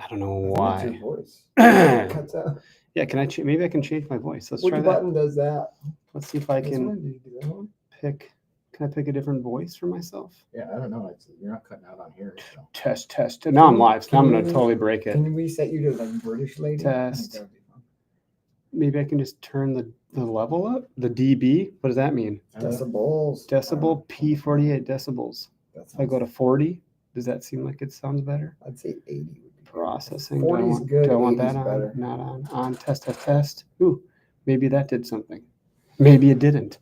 I don't know What's your why. voice? Yeah, Cuts out. can I? Maybe I can change my voice. Let's Which try that. button does that? Let's see if I This can one? Did you do that one? pick. Can I pick a different voice for myself? Yeah, I don't know. You're not cutting out on here. So. Test. Now I'm live. So now I'm Can gonna you- totally break it. Can we set you to like British lady? I think Test. that would be fun. Maybe I can just turn the level up. The dB. What does that mean? Decibels. Decibel. P48 decibels. That's If I go to 40, does that seem like it sounds better? I'd say 80 would be Processing. 40 is good. Do I want 80 is that on? better. Not on. On. Test. Ooh, maybe that did something. Maybe it didn't.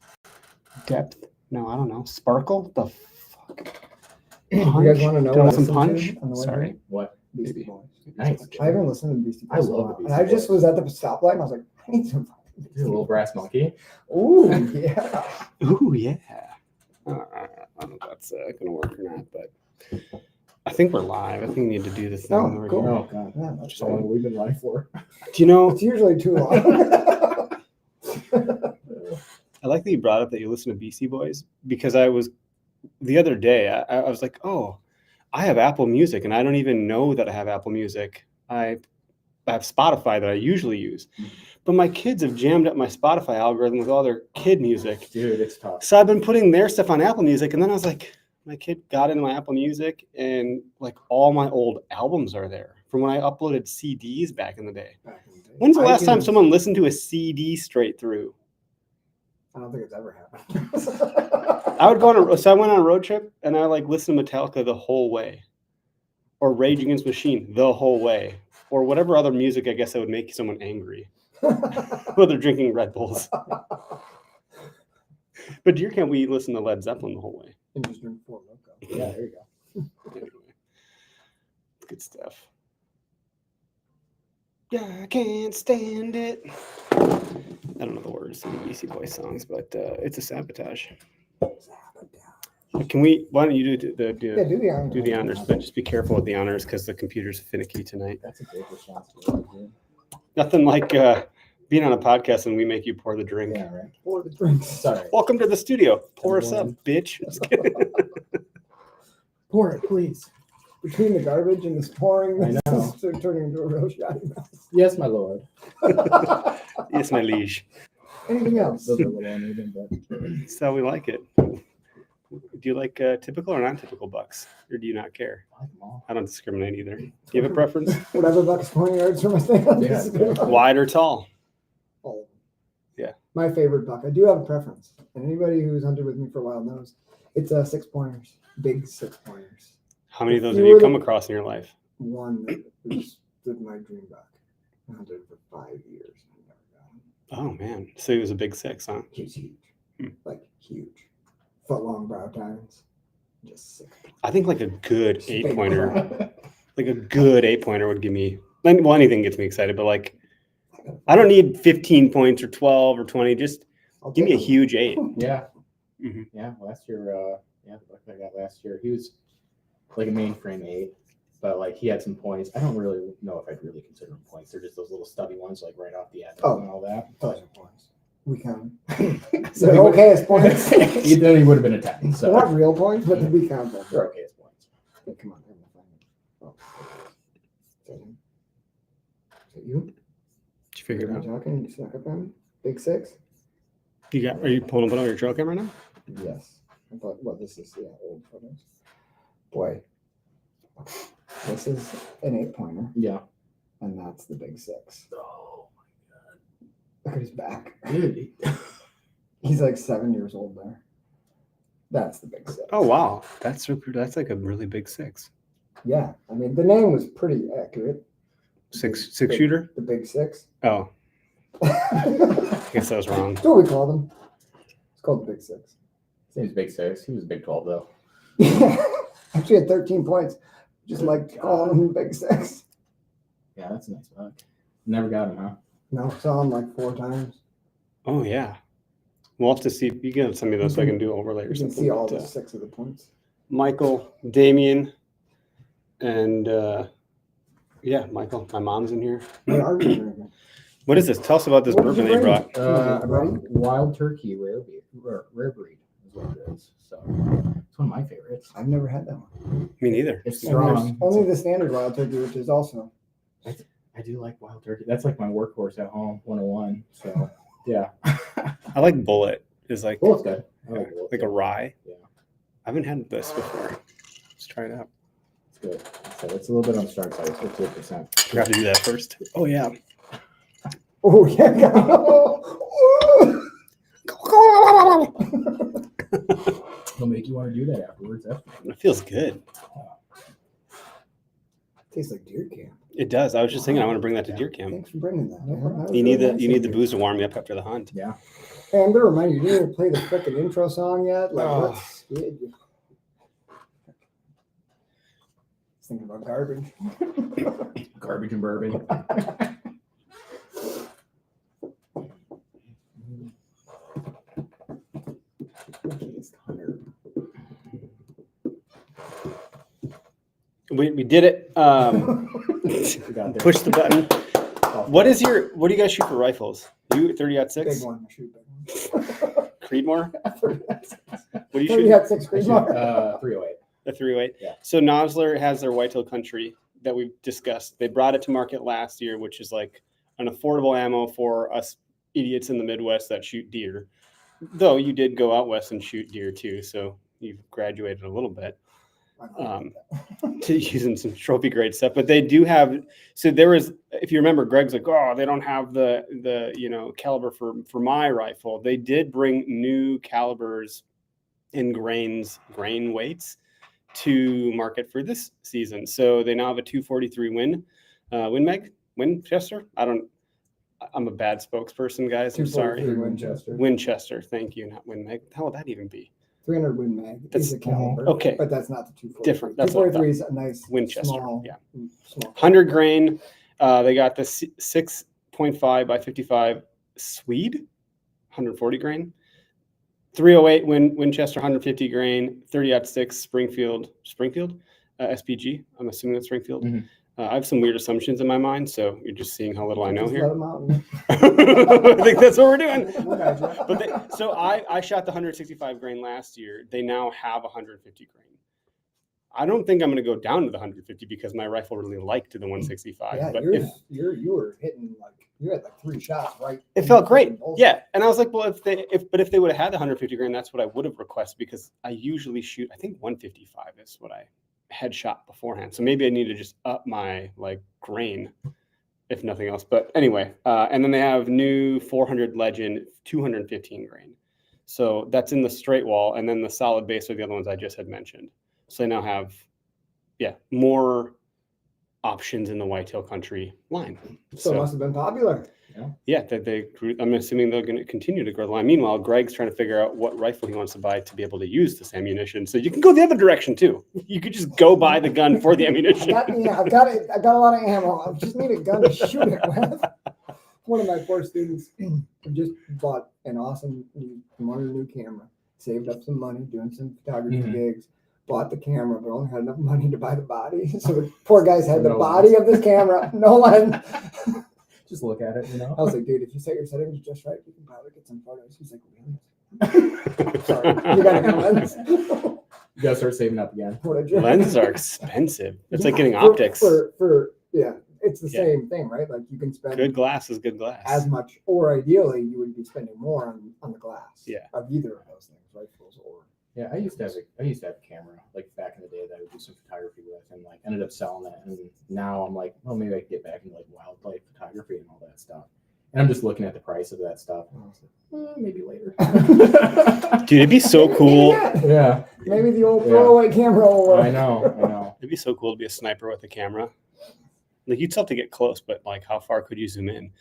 Depth. No, I don't know. Sparkle. The fuck. You guys want to know Do I what want some I listened punch? to on the way Sorry. here? What? Beastie Maybe. Boys. Nice. I haven't listened to Beastie Boys. I in a love while. the And I Beastie just Boys. was at the stoplight and I was like, I need some fucking A Beastie little Boys. brass monkey. Ooh, yeah. Ooh, yeah. I don't know if that's gonna work or not, but I think we're live. I think we need to do this thing Oh, over cool. here. Oh god. Yeah, that's How long have we been live for? Do you know? It's usually too long. I like that you brought up that you listen to Beastie Boys because the other day I was like, oh, I have Apple Music and I don't even know that I have Apple Music. I have Spotify that I usually use, but my kids have jammed up my Spotify algorithm with all their kid music. Dude, it's tough. So I've been putting their stuff on Apple Music, and then I was like, my kid got into my Apple Music, and like all my old albums are there from when I uploaded CDs back in the day. When's the last time iTunes. someone listened to a CD straight through? I don't think it's ever happened. I would go I went on a road trip, and I like listened to Metallica the whole way, or Rage Against the Machine the whole way, or whatever other music I guess that would make someone angry. Well, they're drinking Red Bulls. But deer camp, we listen to Led Zeppelin the whole way. And just drink Four Loko. Yeah, there you go. Anyway, good stuff. Yeah, I can't stand it. I don't know the words to the Beastie Boys songs, but it's a sabotage. Can we? Why don't you do the honors? But just be careful with the honors because the computer's finicky tonight. That's a big responsibility, dude. Nothing like being on a podcast and we make you pour the drink. Yeah, right. Pour the drinks. Sorry. Welcome to the studio. Pour us up, bitch. Just kidding. Pour it, please. Between the garbage and this pouring, I know. so turning into a real shotty mess. Yes, my lord. Yes, my liege. Anything else? Those are a little uneven, but That's how we like it. Do you like typical or non-typical bucks, or do you not care? I like them all. I don't discriminate either. Do you have a preference? Whatever buck's 20 yards from my stand. Yeah. Wide or tall? All of them. Yeah. My favorite buck. I do have a preference. And anybody who's hunted with me for a while knows it's 6-pointers. Big 6-pointers. How many of those You have you were come the- across in your life? One that was my dream buck. I hunted for 5 years. And I never got him. Oh man, so he was a big 6, huh? He was huge. Hmm. Like huge. Foot-long brow tines. Just sick. I think like a good Big 8-pointer, buck. like a good 8-pointer would give me. Well, anything gets me excited, but like I don't need 15 points or 12 or 20. Just I'll give me a take 'em. huge 8. Yeah. Mhm. Yeah. Last year, the buck I got last year, he was like a mainframe 8, but like he had some points. I don't really know if I'd really consider them points. They're just those little stubby ones, like right off the end Oh. and all that. Those are points. We count. So They're he would- okay as points. He then he would have been a 10. They're So not real points, but we count them. they're okay as points. Hey, come on, I'm gonna find it. Oh. Is that him? Is that you? Did you figure it Are out? you talking? You snuck up on me? Big 6? Are you pulling up on your trail camera now? Yes. I thought, well, this is, old photos. Boy. This is an 8-pointer, Yeah. and that's the big 6. Oh Look at his back. my god. Dude. He's like 7 years old there. That's the big 6. Oh wow, that's super. That's like a really big 6. Yeah. I mean, the name was pretty accurate. Six Big- shooter. The big 6. Oh, I guess I was wrong. That's what we call them. It's called the big 6. His name's Big 6. He was Big 12 though. Actually had 13 points. Just like calling him big 6. Yeah, that's a nice buck. Never got him, huh? No, saw him like 4 times. Oh yeah, we'll have to see. You can send me those so I can do overlay or You can something. see all but, the 6 of the points. Michael, Damien, and yeah, Michael. My mom's in here. What are we drinking? What is this? Tell us about this What did bourbon you they bring? brought. I brought Wild Turkey rare breed is what it is. So it's one of my favorites. I've never had that one. Me neither. It's And there's strong. only the standard wild turkey, which is also I do like wild turkey. That's like my workhorse at home, 101. So yeah. I like bullet. Is like Bullet's good. I like bullet. like a rye. Yeah. I haven't had this before. Let's try it out. It's good. So it's a little bit on the strong side. It's 58%. Forgot to do that first. Oh yeah. Oh yeah. It'll make you want to do that afterwards. It feels good. Tastes like deer camp. It does. I was just thinking I want to bring that to deer camp. Thanks for bringing that. No man. problem. That was You need really the nice you need of the booze to warm me up after the hunt. Yeah. Hey, I'm gonna remind you, you didn't even play the frickin' intro song yet. Like, Oh. let's thinking about garbage. Garbage and bourbon. We did it. We got there. Push the button. What do you guys shoot for rifles? You 30-06? Big one. I shoot big one. Creedmoor? What do you 30 shoot? at 6 I green shoot, mark. 308. The 308? Yeah. So Nosler has their Whitetail Country that we've discussed. They brought it to market last year, which is like an affordable ammo for us idiots in the Midwest that shoot deer. Though you did go out west and shoot deer too, so you've graduated a little bit to using some trophy grade stuff. But they do have. So there was, if you remember, Greg's like, oh, they don't have the caliber for my rifle. They did bring new calibers and grain weights to market for this season. So they now have a 243 Winchester. I'm a bad spokesperson, guys. I'm sorry. 243 Winchester. Winchester. Thank you. Not Win Mag. How would that even be? 300 Win Mag is a caliber. Okay. But that's not the 243. Different. That's what I 243 is a nice Winchester, small, yeah. small. 100 grain. They got the 6.5 by 55 Swede, 140 grain. 308 Winchester, 150 grain. 30-06 Springfield SPG. I'm assuming that's Springfield. Mhm. I have some weird assumptions in my mind, so you're just seeing how little I know Just here. let 'em out and- I think that's what we're doing. Gotcha. But so I shot the 165 grain last year. They now have 150 grain. I don't think I'm going to go down to the 150 because my rifle really liked the 165. Yeah, but you were hitting you had like 3 shots, right? it felt great. Yeah, and I was like, well, if they would have had the 150 grain, that's what I would have requested because I usually shoot. I think 155 is what I had shot beforehand. So maybe I need to just up my grain, if nothing else. But anyway, and then they have new 400 Legend 215 grain. So that's in the straight wall, and then the solid base are the other ones I just had mentioned. So they now have, more options in the Whitetail Country line. So it must have been popular. Yeah, I'm assuming they're going to continue to grow the line. Meanwhile, Greg's trying to figure out what rifle he wants to buy to be able to use this ammunition. So you can go the other direction too. You could just go buy the gun for the ammunition. I've got a lot of ammo. I just need a gun to shoot it with. One of my 4 students just bought an awesome new camera, saved up some money, doing some photography gigs, bought the camera, but only had enough money to buy the body. So the poor guys had the body of this camera, no lens. Just look at it, I was like, dude, if you set your settings just right, you can probably get some photos. He's like, really? Sorry, you gotta get a lens. You gotta start saving up again. Lenses are expensive. It's like getting for- optics. For it's the same thing, right? Like you can spend Good glass is good glass. as much, or ideally, you would be spending more on the glass. Yeah. Of either of those things, rifles or. Yeah, I used to have a camera like back in the day that I would do some photography with, and ended up selling it. And now I'm like, well, maybe I could get back into wildlife photography and all that stuff. And I'm just looking at the price of that stuff. And I was like, maybe later. Dude, it'd be so cool. Yeah, Maybe the old throwaway camera will work. I know. It'd be so cool to be a sniper with a camera. You'd still have to get close, but how far could you zoom in?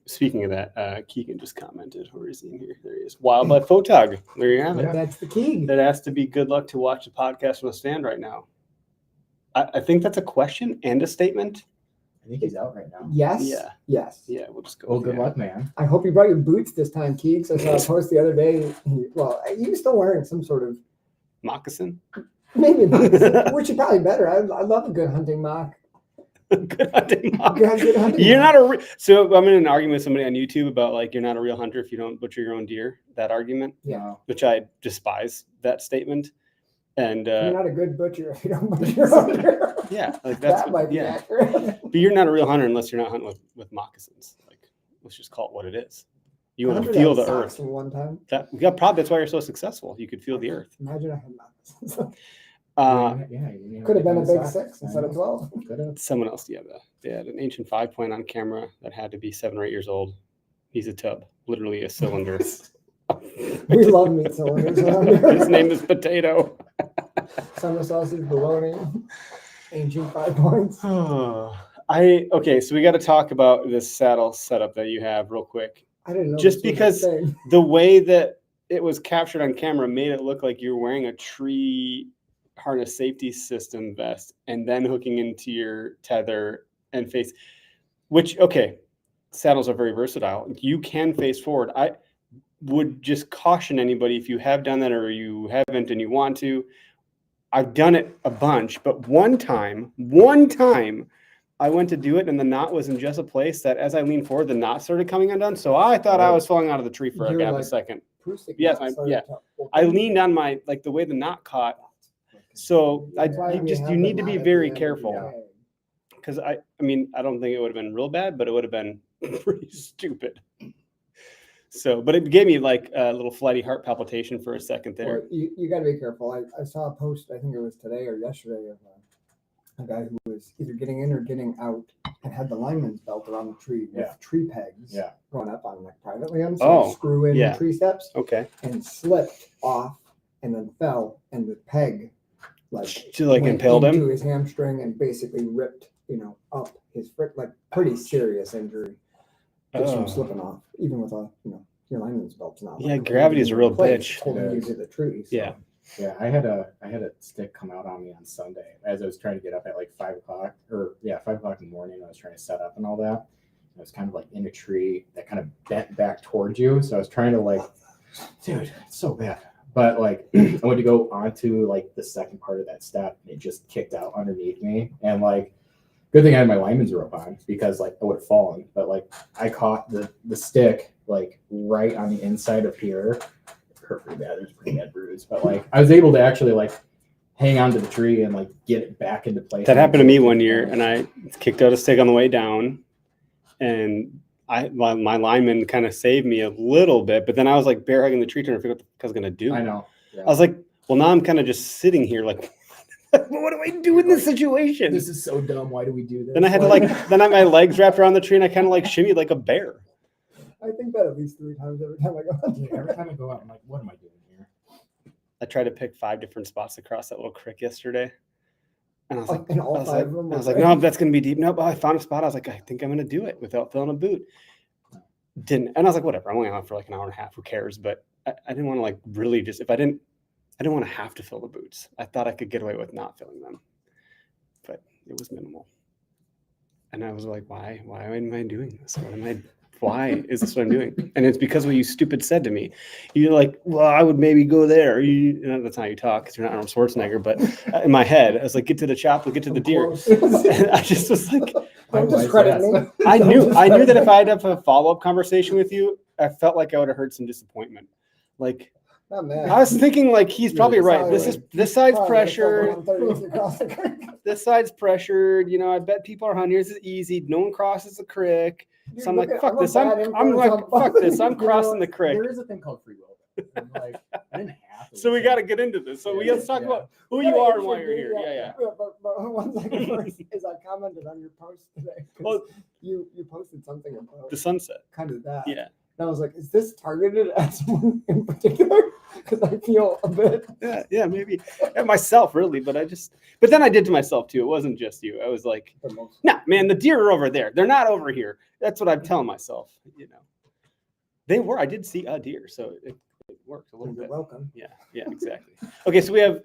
Speaking of that, Keegan just commented. Where is he in here? There he is. Wildlife photog. There you have it. That's the key. That has to be good luck to watch the podcast from a stand right now. I think that's a question and a statement. I think he's out right now. Yes. Yeah. Yes. Yeah, we'll just go. Well, with good yeah. luck, man. I hope you brought your boots this time, Keeks. I saw a post the other day. He was still wearing some sort of Moccasin? maybe boots, which is probably better. I love a good hunting mock. Good hunting mock. Good hunting You're mock. not so I'm in an argument with somebody on YouTube about you're not a real hunter if you don't butcher your own deer. That argument, Yeah. which I despise that statement. And You're not a good butcher if you don't butcher your own deer. yeah, like that's That might be yeah. accurate. But you're not a real hunter unless you're not hunting with moccasins. Like, let's just call it what it is. You want to Hunted feel out the socks earth. One time. Yeah, probably that's why you're so successful. You could feel the earth. Imagine I had moccasins. Yeah, Could have been a big socks. 6 instead of 12. Could have. Someone else, yeah, they had an ancient 5-point on camera that had to be 7 or 8 years old. He's a tub, literally a cylinder. We love meat cylinders around here. His name is Potato. Summer sausage, bologna, ancient 5 points. Okay, so we got to talk about this saddle setup that you have real quick. I didn't know. Just this was a because thing. the way that it was captured on camera made it look like you're wearing a tree harness safety system vest and then hooking into your tether and face, which, okay, saddles are very versatile. You can face forward. I would just caution anybody, if you have done that or you haven't and you want to. I've done it a bunch, but one time I went to do it and the knot was in just a place that as I leaned forward, the knot started coming undone. So I thought I was falling out of the tree for You're a like second. Acoustic Yes, knot started yeah. to open. I leaned on my, like the way the knot caught. So That's why we have you the need to knot be at the very end of the careful. tag. Because I mean, I don't think it would have been real bad, but it would have been pretty stupid. So, but it gave me like a little flighty heart palpitation for a second there. Well, you got to be careful. I saw a post, I think it was today or yesterday, of a guy who was either getting in or getting out and had the lineman's belt around the tree with Yeah. tree pegs Yeah. going up on like privately on, so Oh, screw in yeah. the tree steps Okay. and slipped off and then fell, and the peg To like went impaled into him. his hamstring and basically ripped, up his foot, like pretty serious injury just from Oh. slipping off, even with your lineman's belt's not. Yeah, like gravity is a real place, bitch. holding It you is. to the tree. So. Yeah. Yeah, I had a stick come out on me on Sunday as I was trying to get up at like 5 o'clock 5 o'clock in the morning. I was trying to set up and all that. I was kind of like in a tree that kind of bent back towards you. So I was trying to like, dude, it's so bad. But like I went to go onto like the second part of that step and it just kicked out underneath me. And like, good thing I had my lineman's rope on because like I would have fallen. But like I caught the stick like right on the inside of here. Hurt pretty bad. There's a pretty bad bruise, but like I was able to actually like hang onto the tree and like get it back into place. That happened to me one year, and I kicked out a stick on the way down, and my lineman kind of saved me a little bit, but then I was like bear hugging the tree trying to figure out what the fuck I was gonna do. I know. Yeah. I was like, well, now I'm kind of just sitting here like, what do I do in this situation? This is so dumb. Why do we do this? Then I had to then I had my legs wrapped around the tree, and I kind of like shimmied like a bear. I think that at least 3 times every time I go out Yeah, there. every time I go out, I'm like, what am I doing here? I tried to pick 5 different spots across that little creek yesterday. And I was like, And all I was 5 like, of them I was were like, no, that's going to be deep. No, but I found a spot. I was like, I think I'm going to do it without filling a boot. Didn't. And I was like, whatever. I'm only on for like an hour and a half. Who cares? But I didn't want to like really just, I didn't want to have to fill the boots. I thought I could get away with not filling them, but it was minimal. And I was like, why am I doing this? Why is this what I'm doing? And it's because what you stupid said to me. You're like, well, I would maybe go there. That's not how you talk because you're not Arnold Schwarzenegger. But in my head, I was like, get to the chapel, get to the deer. And I just was like, Don't discredit me. I knew that if I had to have a follow-up conversation with you, I felt like I would have heard some disappointment. Like, Not mad. I was thinking like, he's probably right. Sorry. This side's Probably pressured. 130 across the creek. This side's pressured. I bet people are hunting. This is easy. No one crosses the creek. Dude, So I'm look like, at- fuck I'm a this. I'm bad like, influence on fuck this. I'm both. crossing the creek. There is a thing called free will. I'm like, I didn't have to. So we got to get into this. So we got to talk about who you are and why you're here. Yeah. But one second first is I commented on your post today. 'Cause Well, you posted something about the sunset. kind of that. Yeah. And I was like, is this targeted at someone in particular? Because I feel a bit. Yeah, maybe at myself really, but then I did to myself too. It wasn't just you. I was like, The most. nah, man, the deer are over there. They're not over here. That's what I'm telling myself. They were. I did see a deer, so it worked a little You're bit. welcome. Yeah, exactly. Okay, so we have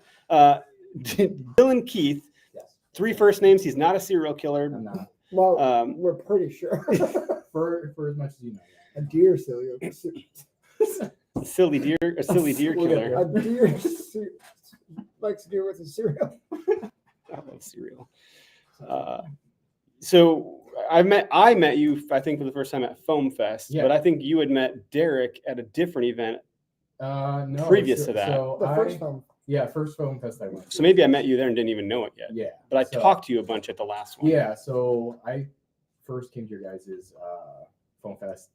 Dylan Keith. Yes. 3 first names. He's not a serial killer. I'm not. Well, we're pretty sure. For as much as you know. A deer serial. Silly deer We'll get killer. A deer likes to do with a cereal. I love cereal. So I met you, I think, for the first time at Foam Fest, Yeah. but I think you had met Derek at a different event No. previous to that. So The first I, film Yeah, first Foam Fest I went to. So maybe I met you there and didn't even know it yet. Yeah. But I so- talked to you a bunch at the last one. Yeah, so I first came to your guys' Foam Fest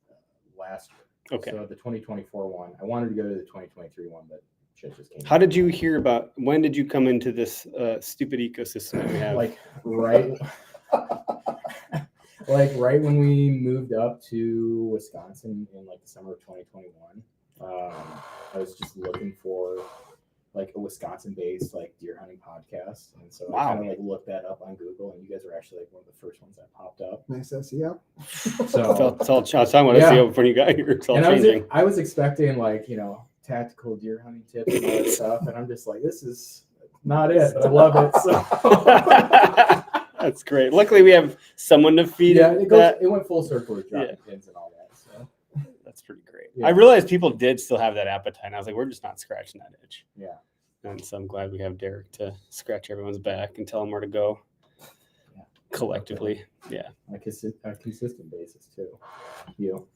last year. Okay. So the 2024 one. I wanted to go to the 2023 one, but shit just came. How did you hear about, when did you come into this stupid ecosystem that we have? Like right like right when we moved up to Wisconsin in like the summer of 2021. I was just looking for like a Wisconsin-based like deer hunting podcast, and so I kind of like looked that up on Google, and you guys were actually like one of the first ones that popped up. Nice SEO. So It's all I was talking about SEO before you got here. It's all and changing. I was expecting like, you know, tactical deer hunting tips and all that stuff, and I'm just like, this is not it, but I love it. So That's great. Luckily, we have someone to feed it went full circle with dropping pins and all that. So that's pretty great. Yeah. I realized people did still have that appetite. And I was like, we're just not scratching that itch. yeah. And so I'm glad we have Derek to scratch everyone's back and tell them where to go collectively. Yeah. On a consistent basis too. You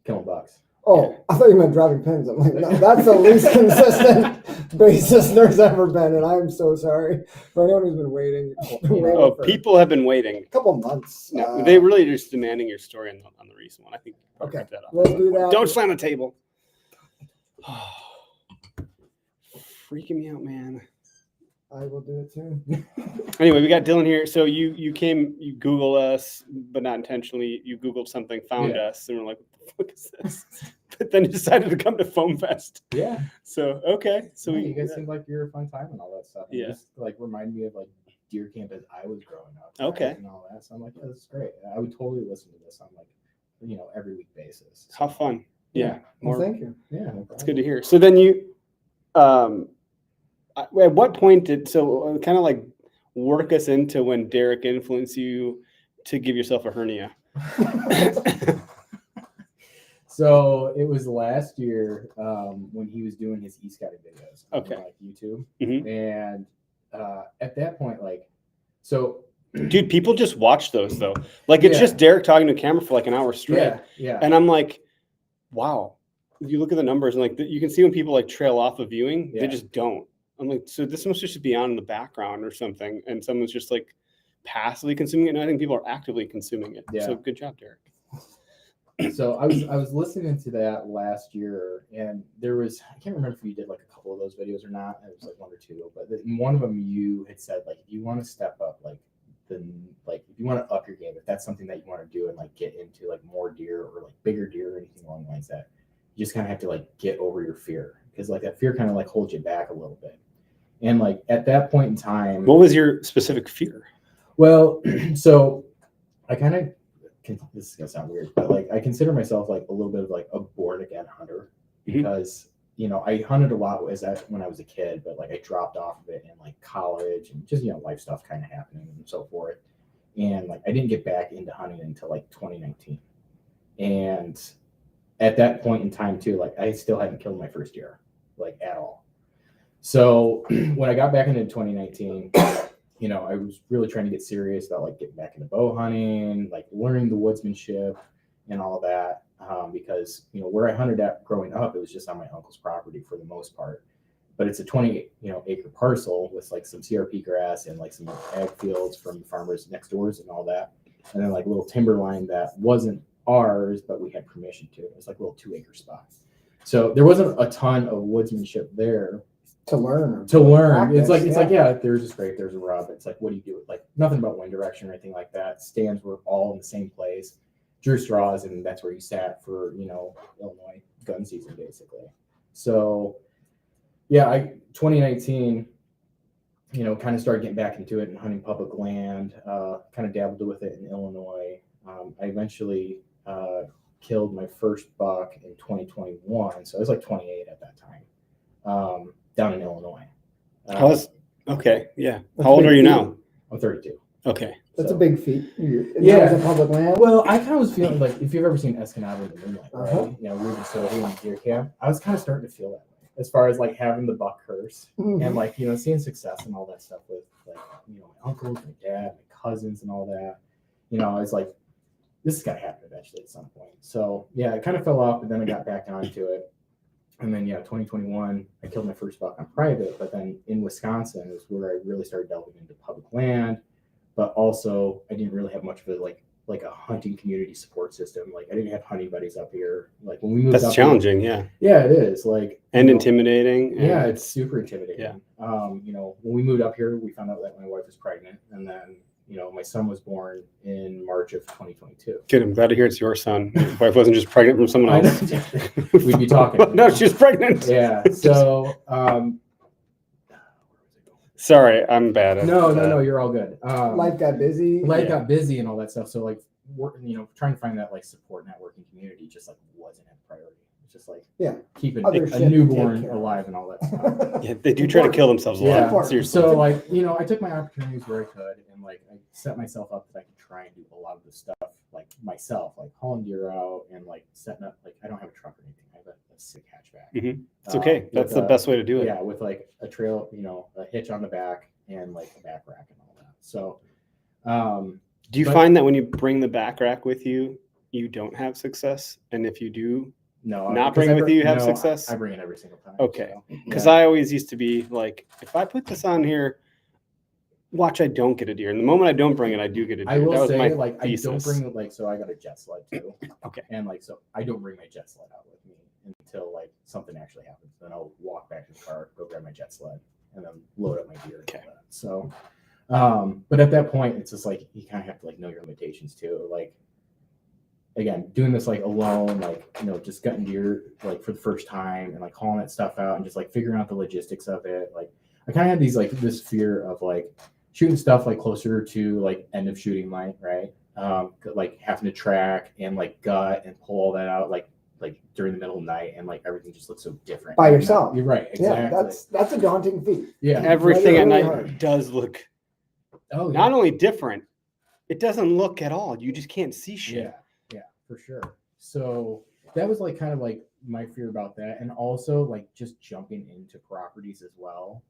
killing bucks. Oh, I thought you meant dropping pins. I'm like, no, that's the least consistent basis there's ever been, and I'm so sorry for anyone who's been waiting. Oh, people have been waiting. A couple months. No, they really are just demanding your story on the recent one. I think. Okay, That off. let's do that. Don't slam the table. Freaking me out, man. I will do it soon. Anyway, we got Dylan here. So you came, you Google us, but not intentionally. You Googled something, found us, and we're like, what the fuck is this? But then you decided to come to Foam Fest. Yeah. So okay. So you guys seem like you're a fun time and all that stuff. Yeah. Just like remind me of like deer camp as I was growing up. Okay. And all that. So I'm like, yeah, this is great. I would totally listen to this on like, you know, every week basis. How fun. Yeah. Well, thank you. Yeah. No It's good to hear. So then you, at what point did, so kind of like work us into when Derek influenced you to give yourself a hernia? So it was last year when he was doing his e-scouting videos on like YouTube. Mhm. And at that point, like, so Dude, people just watch those though. Like it's just Derek talking to a camera for like an hour straight. Yeah. And I'm like, wow. You look at the numbers and like you can see when people like trail off of viewing, they just don't. I'm like, so this must just be on in the background or something, and someone's just like passively consuming it. And I think people are actively consuming it. Yeah. So good job, Derek. So I was listening to that last year, and there was, I can't remember if you did like a couple of those videos or not. It was like one or two, but in one of them you had said like, if you want to step up, like if you want to up your game, if that's something that you want to do and like get into like more deer or like bigger deer or anything along the lines that, you just kind of have to like get over your fear, because like that fear kind of like holds you back a little bit. And like at that point in time, What was your specific fear? well, so I kind of, this is gonna sound weird, but like I consider myself like a little bit of like a born again hunter, because you know, I hunted a lot when I was a kid, but like I dropped off of it in like college and just, you know, life stuff kind of happening and so forth. And like I didn't get back into hunting until like 2019. And at that point in time too, like I still hadn't killed my first deer, like at all. So when I got back into 2019, you know, I was really trying to get serious about like getting back into bow hunting, like learning the woodsmanship and all of that. Because, you know, where I hunted at growing up, it was just on my uncle's property for the most part. But it's a 20 acre parcel with like some CRP grass and like some ag fields from farmers next doors and all that. And then like a little timberline that wasn't ours, but we had permission to. It was like a little 2 acre spot. So there wasn't a ton of woodsmanship there. To learn. Practice, it's like, yeah, there's a scrape, there's a rub. It's like, what do you do? Like nothing about wind direction or anything like that. Stands were all in the same place. Drew straws, and that's where you sat for, you know, Illinois gun season basically. So yeah, 2019, you know, kind of started getting back into it and hunting public land, kind of dabbled with it in Illinois. I eventually killed my first buck in 2021. So I was like 28 at that time, down in Illinois. Okay. Yeah. How old are you now? I'm 32. Okay. That's a big feat. Yeah. That was a public land. Well, I kind of was feeling like, if you've ever seen Escanaba in the Moonlight, right? You know, Ruben Sylvie and Deer Camp, I was kind of starting to feel that way as far as like having the buck curse and like, you know, seeing success and all that stuff with like, you know, my uncles, my dad, my cousins and all that. You know, I was like, this is going to happen eventually at some point. So yeah, I kind of fell off, but then I got back onto it. And then 2021, I killed my first buck on private. But then in Wisconsin is where I really started delving into public land. But also, I didn't really have much of a like a hunting community support system. Like I didn't have hunting buddies up here. Like when we moved, That's up challenging. here, yeah, it is. Like and intimidating. Yeah, it's super intimidating. Yeah. When we moved up here, we found out that my wife was pregnant, and then my son was born in March of 2022. Good. I'm glad to hear it's your son. My wife wasn't just pregnant from someone else. We'd be talking. No, she's pregnant. Yeah. So. Sorry, I'm bad at No, you're all good. Life got busy. Got busy and all that stuff. So like, trying to find that like support networking community just like wasn't a priority. It's just like keeping a newborn alive and all that stuff. Yeah, they do try to kill themselves a lot. Seriously. So like, I took my opportunities where I could, and like I set myself up that I could try and do a lot of the stuff like myself, like hauling deer out and like setting up. Like I don't have a truck or anything. I have a sick hatchback. Mm-hmm. It's okay. That's the best way to do it. Yeah, with like a trail, a hitch on the back and like a back rack and all that. So, do you find that when you bring the back rack with you, you don't have success? And if you do not bring it with you, have success? I bring it every single time. Okay. Because I always used to be like, if I put this on here, watch, I don't get a deer. And the moment I don't bring it, I do get a deer. I will that was say, my like, thesis. I don't bring it, like, so I got a jet sled too. Okay. And like, so I don't bring my jet sled out with me until like something actually happens. Then I'll walk back to the car, go grab my jet sled, and then load up my gear. Okay. And all that. So, but at that point, it's just like you kind of have to like know your limitations too. Like, again, doing this like alone, like just gutting deer like for the first time and like hauling that stuff out and just like figuring out the logistics of it. Like, I kind of had these like this fear of like shooting stuff like closer to like end of shooting line, right? Like having to track and like gut and pull all that out like during the middle of the night, and like everything just looks so different by yourself. You're right, exactly. Yeah, that's a daunting feat. Yeah, everything at night hard. does look not only different, it doesn't look at all. You just can't see shit. Yeah, for sure. So that was like kind of like my fear about that, and also like just jumping into properties as well.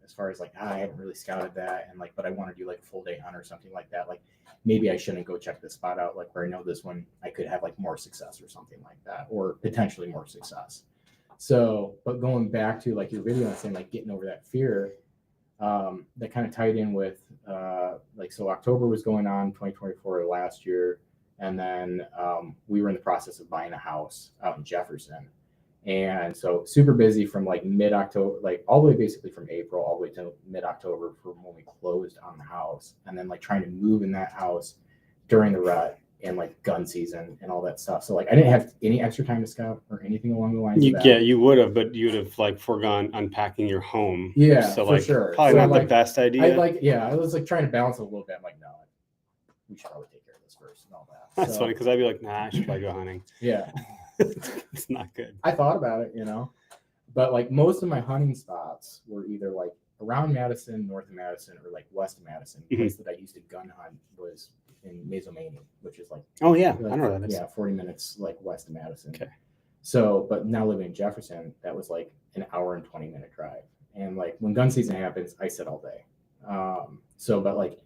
As far as like I hadn't really scouted that, and like, but I want to do like a full day hunt or something like that. Like maybe I shouldn't go check this spot out, like where I know this one I could have like more success or something like that, or potentially more success. So, but going back to like your video and saying like getting over that fear, that kind of tied in with so October was going on 2024 last year, and then we were in the process of buying a house out in Jefferson. And so super busy from like mid-October, like all the way basically from April all the way to mid-October from when we closed on the house, and then like trying to move in that house during the rut and like gun season and all that stuff. So like I didn't have any extra time to scout or anything along the lines of that. Yeah, you would have, but you would have like foregone unpacking your home. Yeah, so for like sure. probably So, not like, the best idea. I was like trying to balance it a little bit. I'm like, no, we should probably take care of this first and all that. That's funny because I'd be like, nah, I should probably go hunting. Yeah. It's not good. I thought about it, but like most of my hunting spots were either like around Madison, north of Madison, or like west of Madison. The place that I used to gun hunt was in Mazomanie, which is like, oh yeah, like, I know where that is. Yeah, 40 minutes like west of Madison. Okay. So, but now living in Jefferson, that was like an hour and 20-minute drive. And like when gun season happens, I sit all day. But like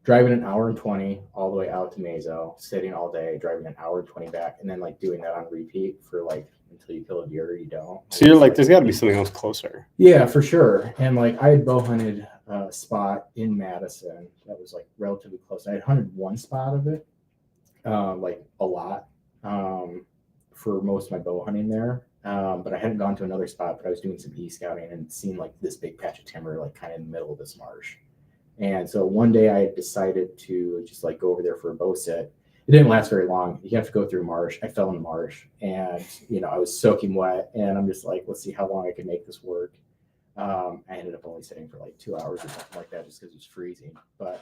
driving an hour and 20 all the way out to Mazo, sitting all day, driving an hour and 20 back, and then like doing that on repeat for like until you kill a deer or you don't. So you're like, there's got to be something else closer. Yeah, for sure. And like I had bow hunted a spot in Madison that was like relatively close. I had hunted one spot of it, like a lot, for most of my bow hunting there. But I hadn't gone to another spot, but I was doing some e-scouting and seen like this big patch of timber, like kind of in the middle of this marsh. And so one day I decided to just like go over there for a bow sit. It didn't last very long. You have to go through marsh. I fell in the marsh and, I was soaking wet, and I'm just like, let's see how long I can make this work. I ended up only sitting for like 2 hours or something like that just because it was freezing. But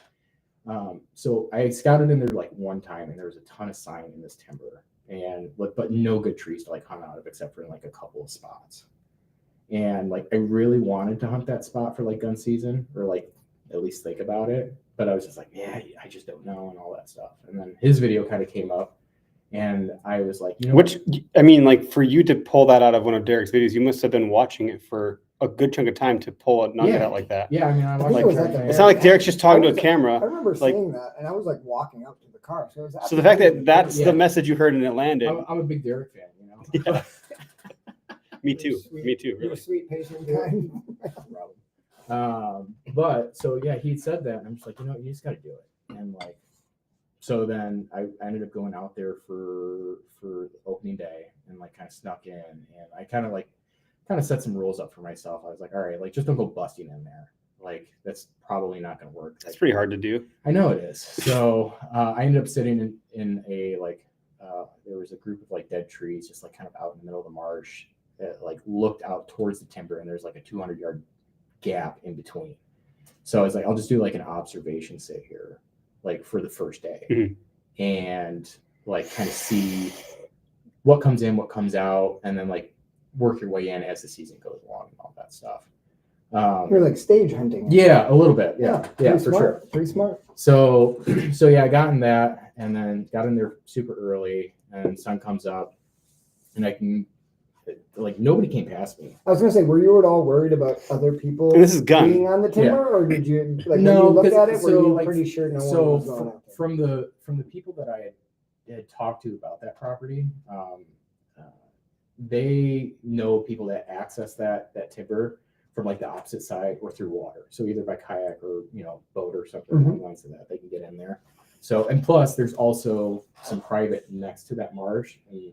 so I scouted in there like one time, and there was a ton of sign in this timber, and but no good trees to like hunt out of except for in like a couple of spots. And like I really wanted to hunt that spot for like gun season, or like at least think about it, but I was just like, yeah, I just don't know, and all that stuff. And then his video kind of came up, and I was like, which I mean, like for you to pull that out of one of Derek's videos, you must have been watching it for a good chunk of time to pull a nugget out like that. Yeah, I mean, I think it was at the it's not like Derek's just talking to a camera. I remember seeing that, and I was like walking up to the car. So the fact that that's the message you heard and it landed. I'm a big Derek fan, Yeah. Me too. Me too. You're a Really. sweet, patient guy. But so yeah, he said that, and I'm just like, you just got to do it. And like, so then I ended up going out there for opening day and like kind of snuck in, and I kind of set some rules up for myself. I was like, all right, like just don't go busting in there. Like that's probably not going to work. It's pretty hard to do. I know it is. So I ended up sitting in a like there was a group of like dead trees just like kind of out in the middle of the marsh that like looked out towards the timber, and there's like a 200-yard gap in between. So I was like, I'll just do like an observation sit here, like for the first day, and like kind of see what comes in, what comes out, and then like work your way in as the season goes along and all that stuff. You're like stage hunting. Yeah, a little bit. Yeah, for smart, sure. Pretty smart. So yeah, I got in that, and then got in there super early, and sun comes up, and I can like nobody came past me. I was gonna say, were you at all worried about other people And this is gun. being on the timber, or did you like No, when you looked at it? so, Were you like, pretty sure no one So was going out there? from the people that I had talked to about that property, they know people that access that timber from like the opposite side or through water. So either by kayak or boat or something along the lines of that, they can get in there. So and plus there's also some private next to that marsh. And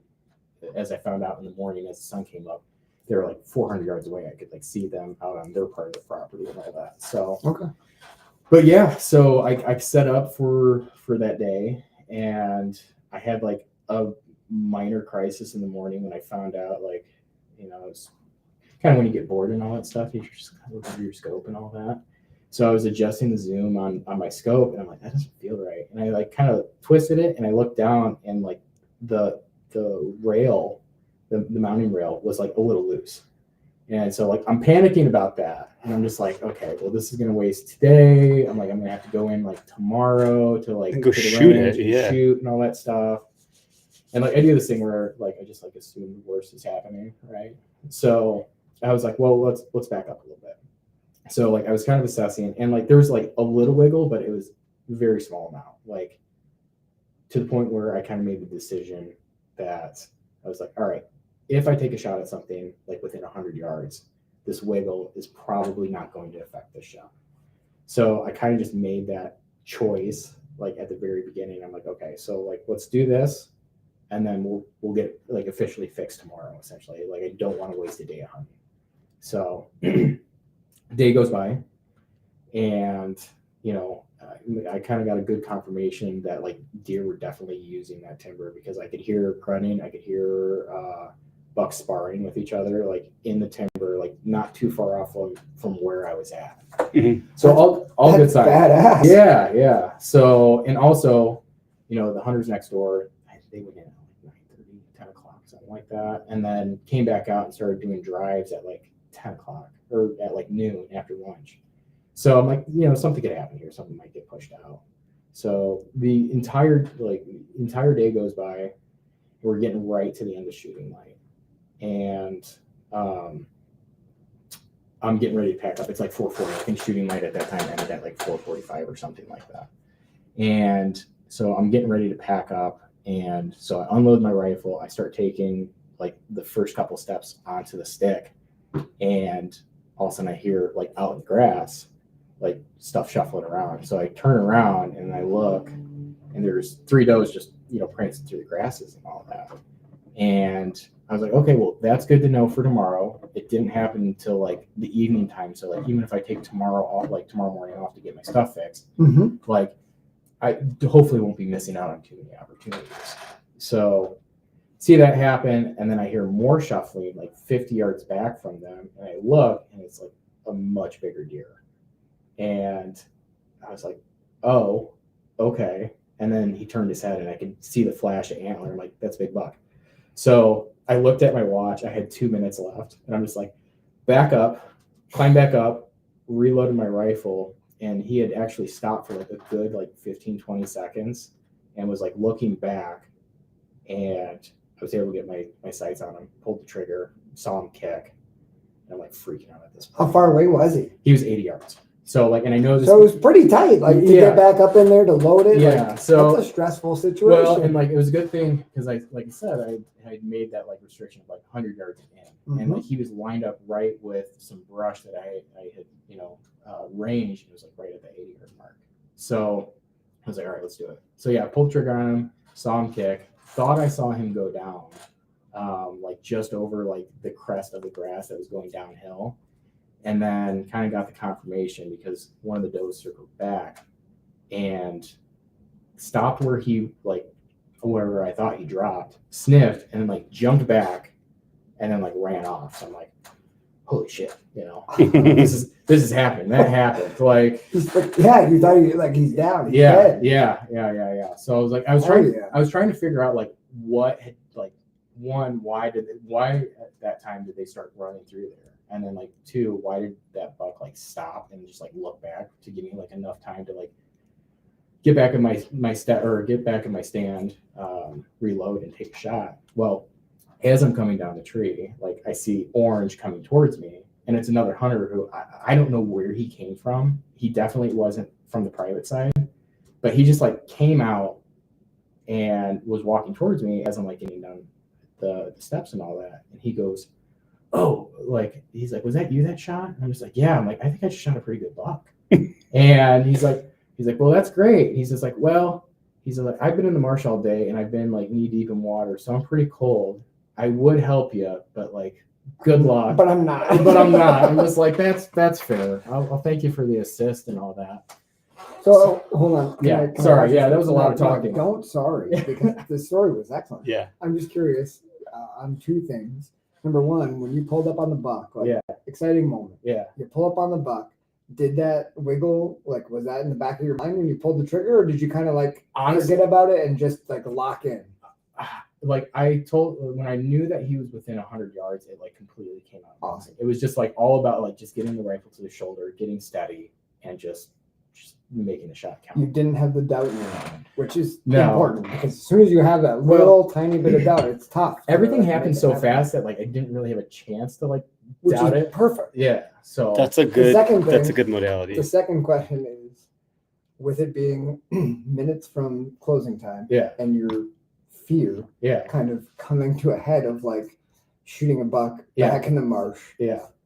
as I found out in the morning as the sun came up, they were like 400 yards away. I could like see them out on their part of the property and all that. So Okay. But yeah, so I set up for that day, and I had like a minor crisis in the morning when I found out like, it's kind of when you get bored and all that stuff, you just look over your scope and all that. So I was adjusting the zoom on my scope, and I'm like, that doesn't feel right. And I like kind of twisted it, and I looked down, and like the rail, the mounting rail was like a little loose. And so like I'm panicking about that, and I'm just like, okay, well this is gonna waste today. I'm like, I'm gonna have to go in like tomorrow to like go shoot it, shoot and all that stuff. And like I do this thing where like I just like assume the worst is happening, right? So I was like, well, let's back up a little bit. So like I was kind of assessing, and like there was like a little wiggle, but it was very small amount, like to the point where I kind of made the decision that I was like, all right, if I take a shot at something like within 100 yards, this wiggle is probably not going to affect this shot. So I kind of just made that choice like at the very beginning. I'm like, okay, so like let's do this, and then we'll get it like officially fixed tomorrow. Essentially, like I don't want to waste a day of hunting. So day goes by, and I kind of got a good confirmation that like deer were definitely using that timber, because I could hear grunting, I could hear bucks sparring with each other like in the timber, like not too far off from where I was at. So all good signs. Badass. Yeah. So, and also, the hunters next door, they went in at like 9:30, 10 o'clock, something like that, and then came back out and started doing drives at like 10 o'clock or at like noon after lunch. So I'm like, something could happen here. Something might get pushed out. So the entire day goes by. We're getting right to the end of shooting light, and I'm getting ready to pack up. It's like 4:40. I think shooting light at that time ended at like 4:45 or something like that. And so I'm getting ready to pack up, and so I unload my rifle. I start taking like the first couple steps onto the stick, and all of a sudden I hear like out in the grass, like stuff shuffling around. So I turn around and I look, and there's 3 does just prancing through the grasses and all that. And I was like, okay, well that's good to know for tomorrow. It didn't happen until like the evening time. So like even if I take tomorrow off, like tomorrow morning off to get my stuff fixed, like I hopefully won't be missing out on too many opportunities. So see that happen, and then I hear more shuffling like 50 yards back from them, and I look, and it's like a much bigger deer. And I was like, oh, okay. And then he turned his head, and I could see the flash of antler. I'm like, that's Big Buck. So I looked at my watch. I had 2 minutes left, and I'm just like, back up, climb back up, reloaded my rifle, and he had actually stopped for like a good like 15, 20 seconds and was like looking back, and I was able to get my sights on him, pulled the trigger, saw him kick, and I'm like freaking out at this point. How far away was he? He was 80 yards. So like, and I know this. So it was pretty tight, like to Yeah. get back up in there to load it. Yeah, Like, so- that's a stressful situation. Well, and like it was a good thing because like I said, I had made that like restriction of like 100 yards in, and like he was lined up right with some brush that I had ranged. It was like right at the 80-yard mark. So I was like, all right, let's do it. So yeah, I pulled the trigger on him, saw him kick, thought I saw him go down, like just over like the crest of the grass that was going downhill. And then kind of got the confirmation because one of the does circled back and stopped where wherever I thought he dropped, sniffed, and then like jumped back and then like ran off. So I'm like, holy shit, this is happening. That happened. Like, yeah, you thought he's down. He's yeah, dead. yeah. So I was like, I was trying to figure out like what had like why at that time did they start running through there? And then like 2, why did that buck like stop and just like look back to give me like enough time to like get back in my stand, reload and take a shot. Well, as I'm coming down the tree, like I see orange coming towards me, and it's another hunter who I don't know where he came from. He definitely wasn't from the private side, but he just like came out and was walking towards me as I'm like getting down the steps and all that. And he goes, oh, like, he's like, was that you that shot? And I'm just like, yeah. I'm like, I think I just shot a pretty good buck. And he's like, well, that's great. He's just like, well, he's like, I've been in the marsh all day and I've been like knee deep in water, so I'm pretty cold. I would help you, but like, good luck. But I'm not. I'm just like, that's fair. I'll thank you for the assist and all that. So hold on. Can sorry. Yeah, that was a lot of talking. Don't sorry, because the story was excellent. Yeah. I'm just curious on 2 things. Number 1, when you pulled up on the buck, like, exciting moment. Yeah. You pull up on the buck. Did that wiggle? Like, was that in the back of your mind when you pulled the trigger, or did you kind of like forget about it and just like lock in? Like when I knew that he was within 100 yards, it like completely came out. Awesome. It was just like all about like just getting the rifle to the shoulder, getting steady, and just making the shot count. You didn't have the doubt in your mind, which is No. important, because as soon as you have that little tiny bit of doubt, it's tough. Everything happened so fast that like I didn't really have a chance to like doubt it. Perfect. Yeah. So That's a good modality. The second question is, with it being minutes from closing time, and your fear kind of coming to a head of like shooting a buck back in the marsh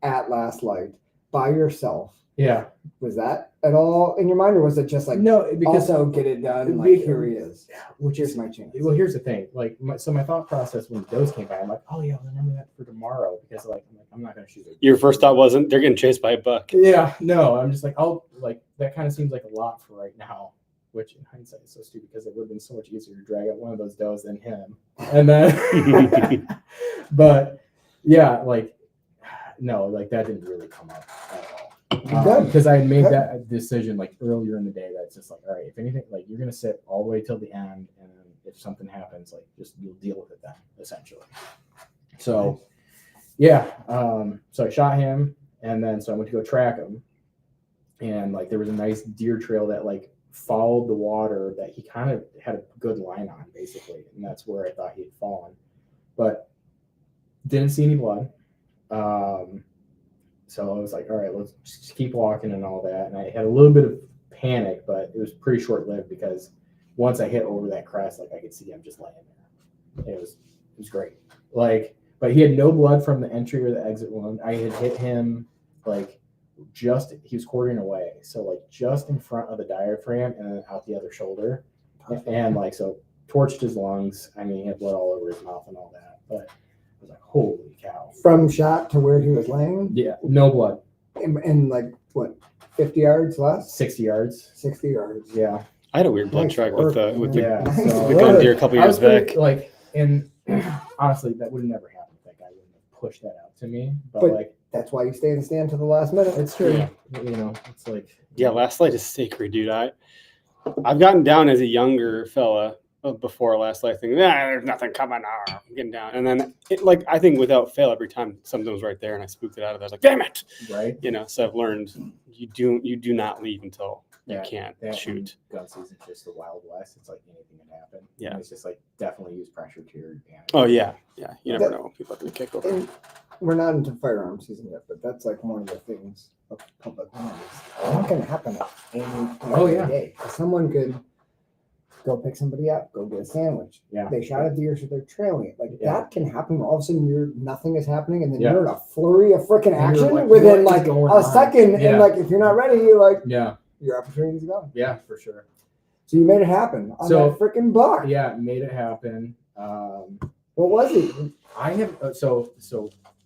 at last light by yourself. Yeah. Was that at all in your mind, or was it just like, no, because also get it done and like here he is, which is my chance? Well, here's the thing. Like, my thought process when the does came by, I'm like, oh yeah, I'll remember that for tomorrow, because like I'm not gonna shoot it. Your first thought wasn't they're getting chased by a buck. Yeah, no, I'm just like, that kind of seems like a lot for right now. Which in hindsight is so stupid, because it would have been so much easier to drag out one of those does than him. And then, but yeah, like, no, like that didn't really come up at all. Because I had made that decision like earlier in the day. That's just like, all right, if anything, like you're gonna sit all the way till the end, and then if something happens, like just you'll deal with it then, essentially. So, yeah, so I shot him, and then so I went to go track him, and like there was a nice deer trail that like followed the water that he kind of had a good line on, basically, and that's where I thought he had fallen, but didn't see any blood. So I was like, all right, let's just keep walking and all that. And I had a little bit of panic, but it was pretty short lived, because once I hit over that crest, like I could see him just laying there. It was great. Like, but he had no blood from the entry or the exit wound. I had hit him like he was quartering away. So like just in front of the diaphragm and then out the other shoulder. Perfect. And like, so torched his lungs. I mean, he had blood all over his mouth and all that, but I was like, holy cow. From shot to where he was laying? Yeah, no blood. And like, what, 50 yards less? 60 yards. 60 yards. Yeah. I had a weird blood track with the so gun deer a couple years back. Like, and honestly, that would have never happened. Like, I wouldn't have pushed that out to me. But like, that's why you stay in the stand to the last minute. It's true. Yeah. You know, it's like, yeah, last light is sacred, dude. I've gotten down as a younger fella before last light thing. There's nothing coming. I'm getting down, and then I think without fail, every time something was right there, and I spooked it out of there. I was like, damn it, right? You know. So I've learned you do not leave until you can't shoot. Gun season is just the Wild West. It's like anything can happen. Yeah, and it's just like definitely use pressure to your advantage. Oh yeah. You never know when people are going to kick over. And we're not into firearm season yet, but that's like one of the things of public land is what can happen at any day. Someone could go pick somebody up, go get a sandwich. Yeah. They shot a deer, so they're trailing it. Like Yeah. that can happen. All of a sudden, nothing is happening, and then Yeah. you're in a flurry of freaking And you're action like, within what is like going a on? second. Yeah. And like if you're not ready, you're like Yeah. your opportunity's gone. Yeah, for sure. So you made it happen on that freaking buck. Yeah, made it happen. What was it? I have so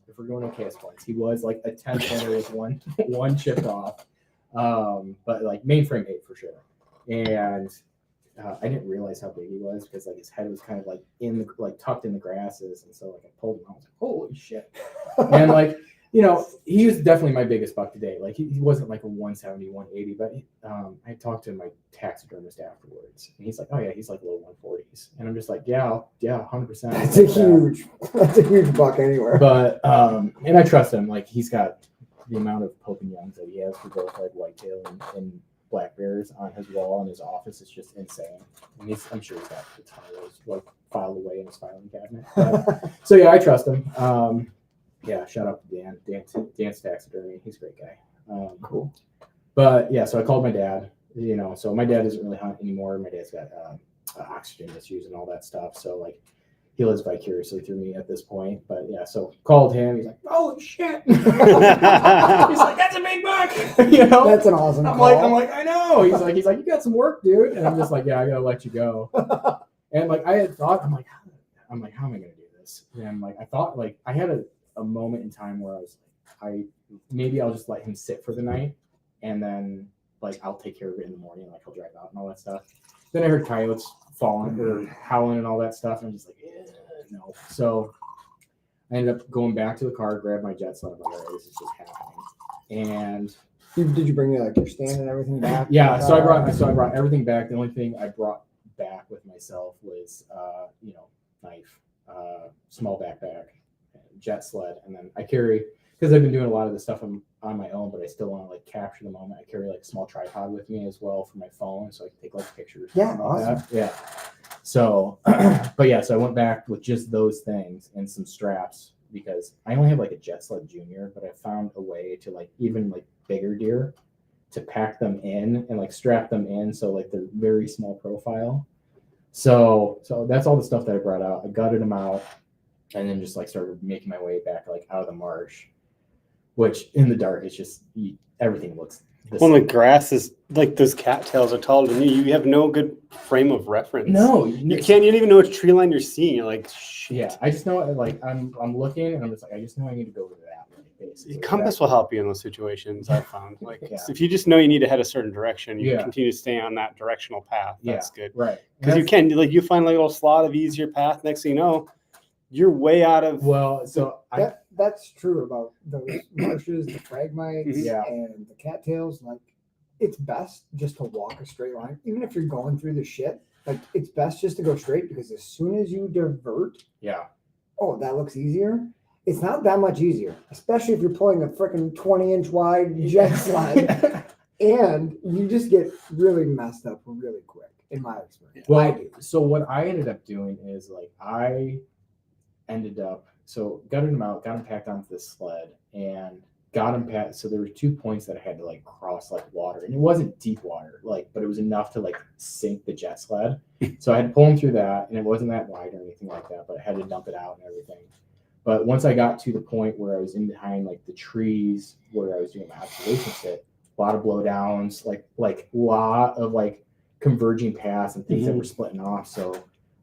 if we're going to case points, he was like a 10 pointer with one chipped off, but like mainframe 8 for sure. And I didn't realize how big he was because like his head was kind of like tucked in the grasses, and so like I pulled him out. I was like, holy shit! And like he was definitely my biggest buck today. Like he wasn't like a 170, 180, but I talked to my taxidermist afterwards, and he's like, oh yeah, he's like low 140s, and I'm just like, yeah, 100%. That's a huge buck anywhere. But and I trust him. Like he's got the amount of Pope and Youngs that he has for both like whitetail and black bears on his wall in his office is just insane. And I'm sure he's got a ton of those like filed away in his filing cabinet. But, so yeah, I trust him. Yeah, shout out to Dan. Dan's taxidermy. He's a great guy. Cool. But yeah, so I called my dad. So my dad doesn't really hunt anymore. My dad's got oxygen misuse and all that stuff. So like he lives vicariously through me at this point. But yeah, so called him. He's like, holy shit. He's like, that's a big buck. That's an awesome I'm call. like, I know. He's like, you got some work, dude. And I'm just like, yeah, I gotta let you go. And like I had thought, I'm like, how am I gonna do this? And like I thought like I had a moment in time where I was like, maybe I'll just let him sit for the night, and then like I'll take care of it in the morning, like I'll drive out and all that stuff. Then I heard coyotes falling or howling and all that stuff, and I'm just like, no. So I ended up going back to the car, grabbed my jet sled. I'm like, all right, this is just happening. And did you bring like your stand and everything back? Yeah, so I brought everything back. The only thing I brought back with myself was knife, small backpack, jet sled, and then I carry, because I've been doing a lot of this stuff on my own, but I still want to like capture the moment. I carry like a small tripod with me as well for my phone, so I can take like pictures. Yeah, awesome. Yeah. So, but yeah, so I went back with just those things and some straps because I only have like a jet sled junior, but I found a way to like even like bigger deer to pack them in and like strap them in, so like they're very small profile. So that's all the stuff that I brought out. I gutted them out, and then just like started making my way back like out of the marsh, which in the dark it's just everything looks the Well, same. the grass is like those cattails are taller than you. You have no good frame of reference. No, you can't. You don't even know which tree line you're seeing. You're like, shit. Yeah, I just know like I'm looking and I'm just like I just know I need to go to that way. Basically, Compass will help you in those situations. I've found like Yeah. if you just know you need to head a certain direction, you Yeah. continue to stay on that directional path. That's good. Right, Because you can like you find like a little slot of easier path. Next thing you know, you're way out of. Well, so That's true about those marshes, the phragmites, Yeah. and the cattails. Like, it's best just to walk a straight line, even if you're going through the shit. Like, it's best just to go straight because as soon as you divert, that looks easier. It's not that much easier, especially if you're pulling a freaking 20-inch wide jet sled, and you just get really messed up really quick. In my experience, Well, so what I ended up doing is like I ended up gutted him out, got him packed onto this sled, and got him packed. So there were 2 points that I had to like cross like water, and it wasn't deep water, like, but it was enough to like sink the jet sled. So I had to pull him through that, and it wasn't that wide or anything like that, but I had to dump it out and everything. But once I got to the point where I was in behind like the trees where I was doing my observation sit, a lot of blowdowns, like a lot of like converging paths and things that were splitting off. So I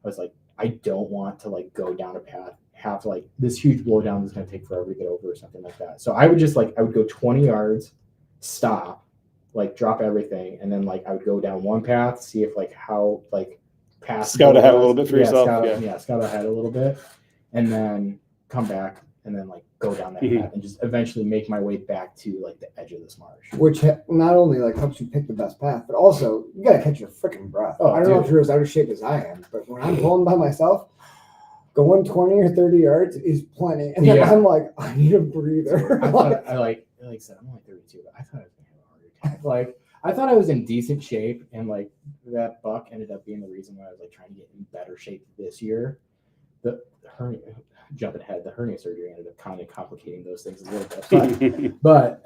was like, I don't want to like go down a path, have like this huge blowdown that's going to take forever to get over or something like that. So I would just like, I would go 20 yards, stop, like drop everything. And then like, I would go down one path, see if like how like past Scout ahead a little bit for yourself. Scout ahead a little bit. And then come back and then like go down that path and just eventually make my way back to like the edge of this marsh. which not only like helps you pick the best path, but also you gotta catch your freaking breath. Oh, I don't know dude. if you're as out of shape as I am, but when I'm pulling by myself, going 20 or 30 yards is plenty, and then I'm like, I need a breather. I thought like I said, I'm only 32, but I thought I was gonna have a heart attack. Like I thought I was in decent shape, and like that buck ended up being the reason why I was like trying to get in better shape this year. the hernia, jumping ahead, the hernia surgery ended up kind of complicating those things a little bit. But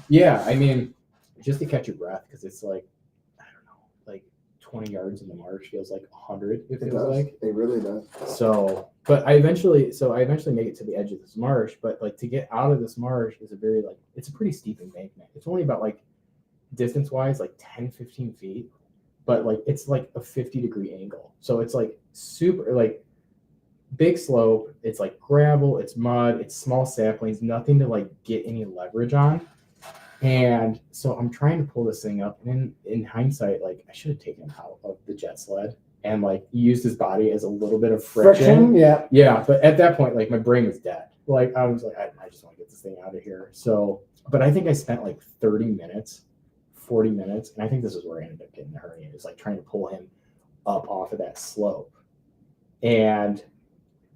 yeah, I mean, just to catch your breath, because it's like, I don't know, like 20 yards in the marsh feels like 100. It feels like it really does. so. But I eventually make it to the edge of this marsh. But like to get out of this marsh is it's a pretty steep embankment. It's only about like distance wise like 10-15 feet, but like it's like a 50-degree angle. So it's like super like big slope. It's like gravel, it's mud, it's small saplings, nothing to like get any leverage on. And so I'm trying to pull this thing up, and in hindsight, like I should have taken him out of the jet sled and like used his body as a little bit of friction. Yeah. But at that point, like my brain was dead. Like I was like, I just want to get this thing out of here. So, but I think I spent like 40 minutes, and I think this is where I ended up getting the hernia. Is like trying to pull him up off of that slope. And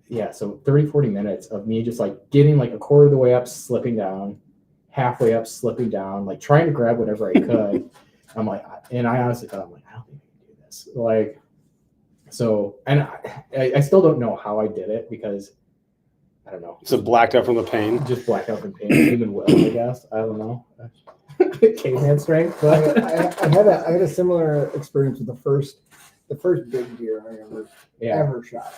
yeah, so 40 minutes of me just like getting like a quarter of the way up, slipping down, halfway up, slipping down, like trying to grab whatever I could. I'm like, and I honestly thought, I'm like, I don't think I can do this. Like, so, and I still don't know how I did it because I don't know. So blacked out from the pain. Just blacked out from pain. Even will, I guess. I don't know. Caveman strength. But I had a similar experience with the first big deer I ever shot.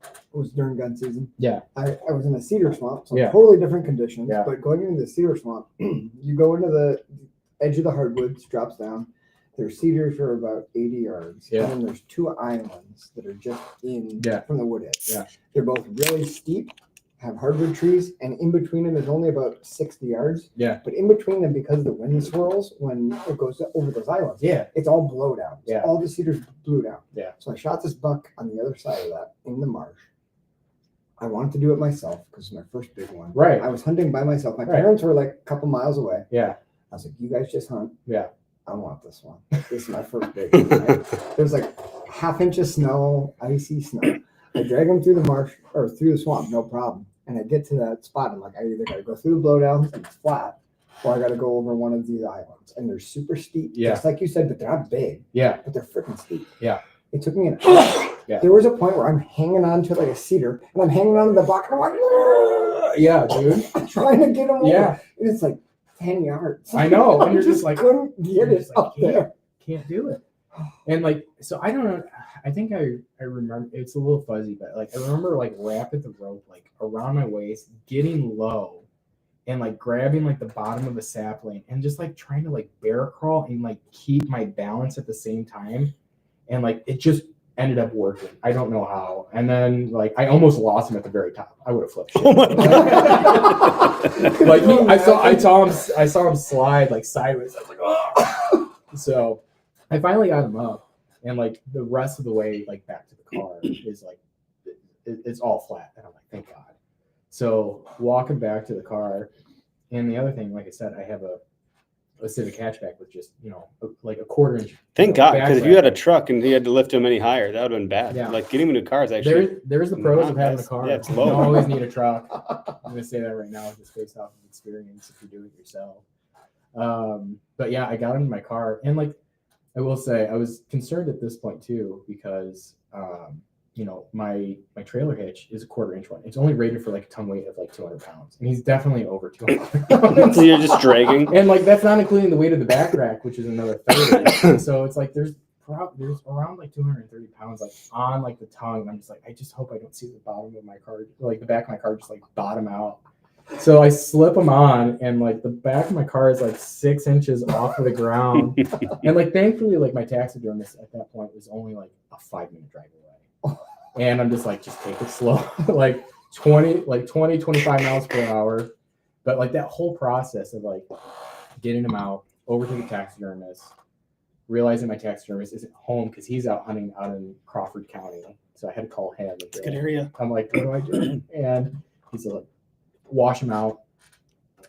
It was during gun season. Yeah. I was in a cedar swamp, so Yeah. totally different conditions. Yeah. But going into the cedar swamp, you go into the edge of the hardwoods, drops down. There's cedars for about 80 yards. Yeah. And then there's two islands that are just in from the wood edge. Yeah. They're both really steep, have hardwood trees, and in between them is only about 60 yards. Yeah. But in between them, because the wind swirls when it goes over those islands, it's all blow down. So all the cedars blew down. Yeah. So I shot this buck on the other side of that in the marsh. I wanted to do it myself because it's my first big one. Right. I was hunting by myself. My parents were like a couple miles away. Yeah. I was like, you guys just hunt. Yeah. I want this one. This is my first big one. Right? There's like half-inch of snow, icy snow. I drag them through the marsh or through the swamp, no problem. And I get to that spot. I'm like, I either got to go through the blowdowns and it's flat, or I got to go over one of these islands. And they're super steep, just like you said, but they're not big. Yeah. But they're freaking steep. Yeah. It took me an hour. Yeah. There was a point where I'm hanging on to like a cedar, and I'm hanging on to the buck, and I'm like, yeah, dude, I'm trying to get him over. Yeah. And it's like 10 yards. I know, and you're just like, couldn't get it up there. Can't do it. And like, so I don't know. I think I remember, it's a little fuzzy, but like I remember like wrapping the rope like around my waist, getting low, and like grabbing like the bottom of a sapling and just like trying to like bear crawl and like keep my balance at the same time. And like it just ended up working. I don't know how. And then like I almost lost him at the very top. I would have flipped shit. Oh my God. Like I saw him slide like sideways. I was like, oh. So I finally got him up, and like the rest of the way like back to the car is like it's all flat. And I'm like, thank God. So walking back to the car, and the other thing, like I said, I have a Civic hatchback with just, like a quarter-inch. Thank God, because if you had a truck and you had to lift him any higher, that would have been bad. Yeah. Like getting him in a car is actually. There's the pros of having a car. Yeah, it's You low. don't always need a truck. I'm going to say that right now, just based off of experience if you do it yourself. But yeah, I got into my car, and like I will say, I was concerned at this point too, because my trailer hitch is a quarter-inch one. It's only rated for like a ton weight of like 200 pounds, and he's definitely over 200 pounds. So you're just dragging, and like that's not including the weight of the back rack, which is another 30. So it's like there's around like 230 pounds like on like the tongue. And I'm just like, I just hope I don't see the bottom of my car, like the back of my car, just like bottom out. So I slip them on, and like the back of my car is like 6 inches off of the ground. And like thankfully, like my taxidermist at that point was only like a 5-minute drive away. And I'm just like, just take it slow, like 25 miles per hour. But like that whole process of like getting him out over to the taxidermist, realizing my taxidermist isn't home because he's out hunting out in Crawford County. So I had to call him. It's a good area. I'm like, what do I do? And he's like, wash him out,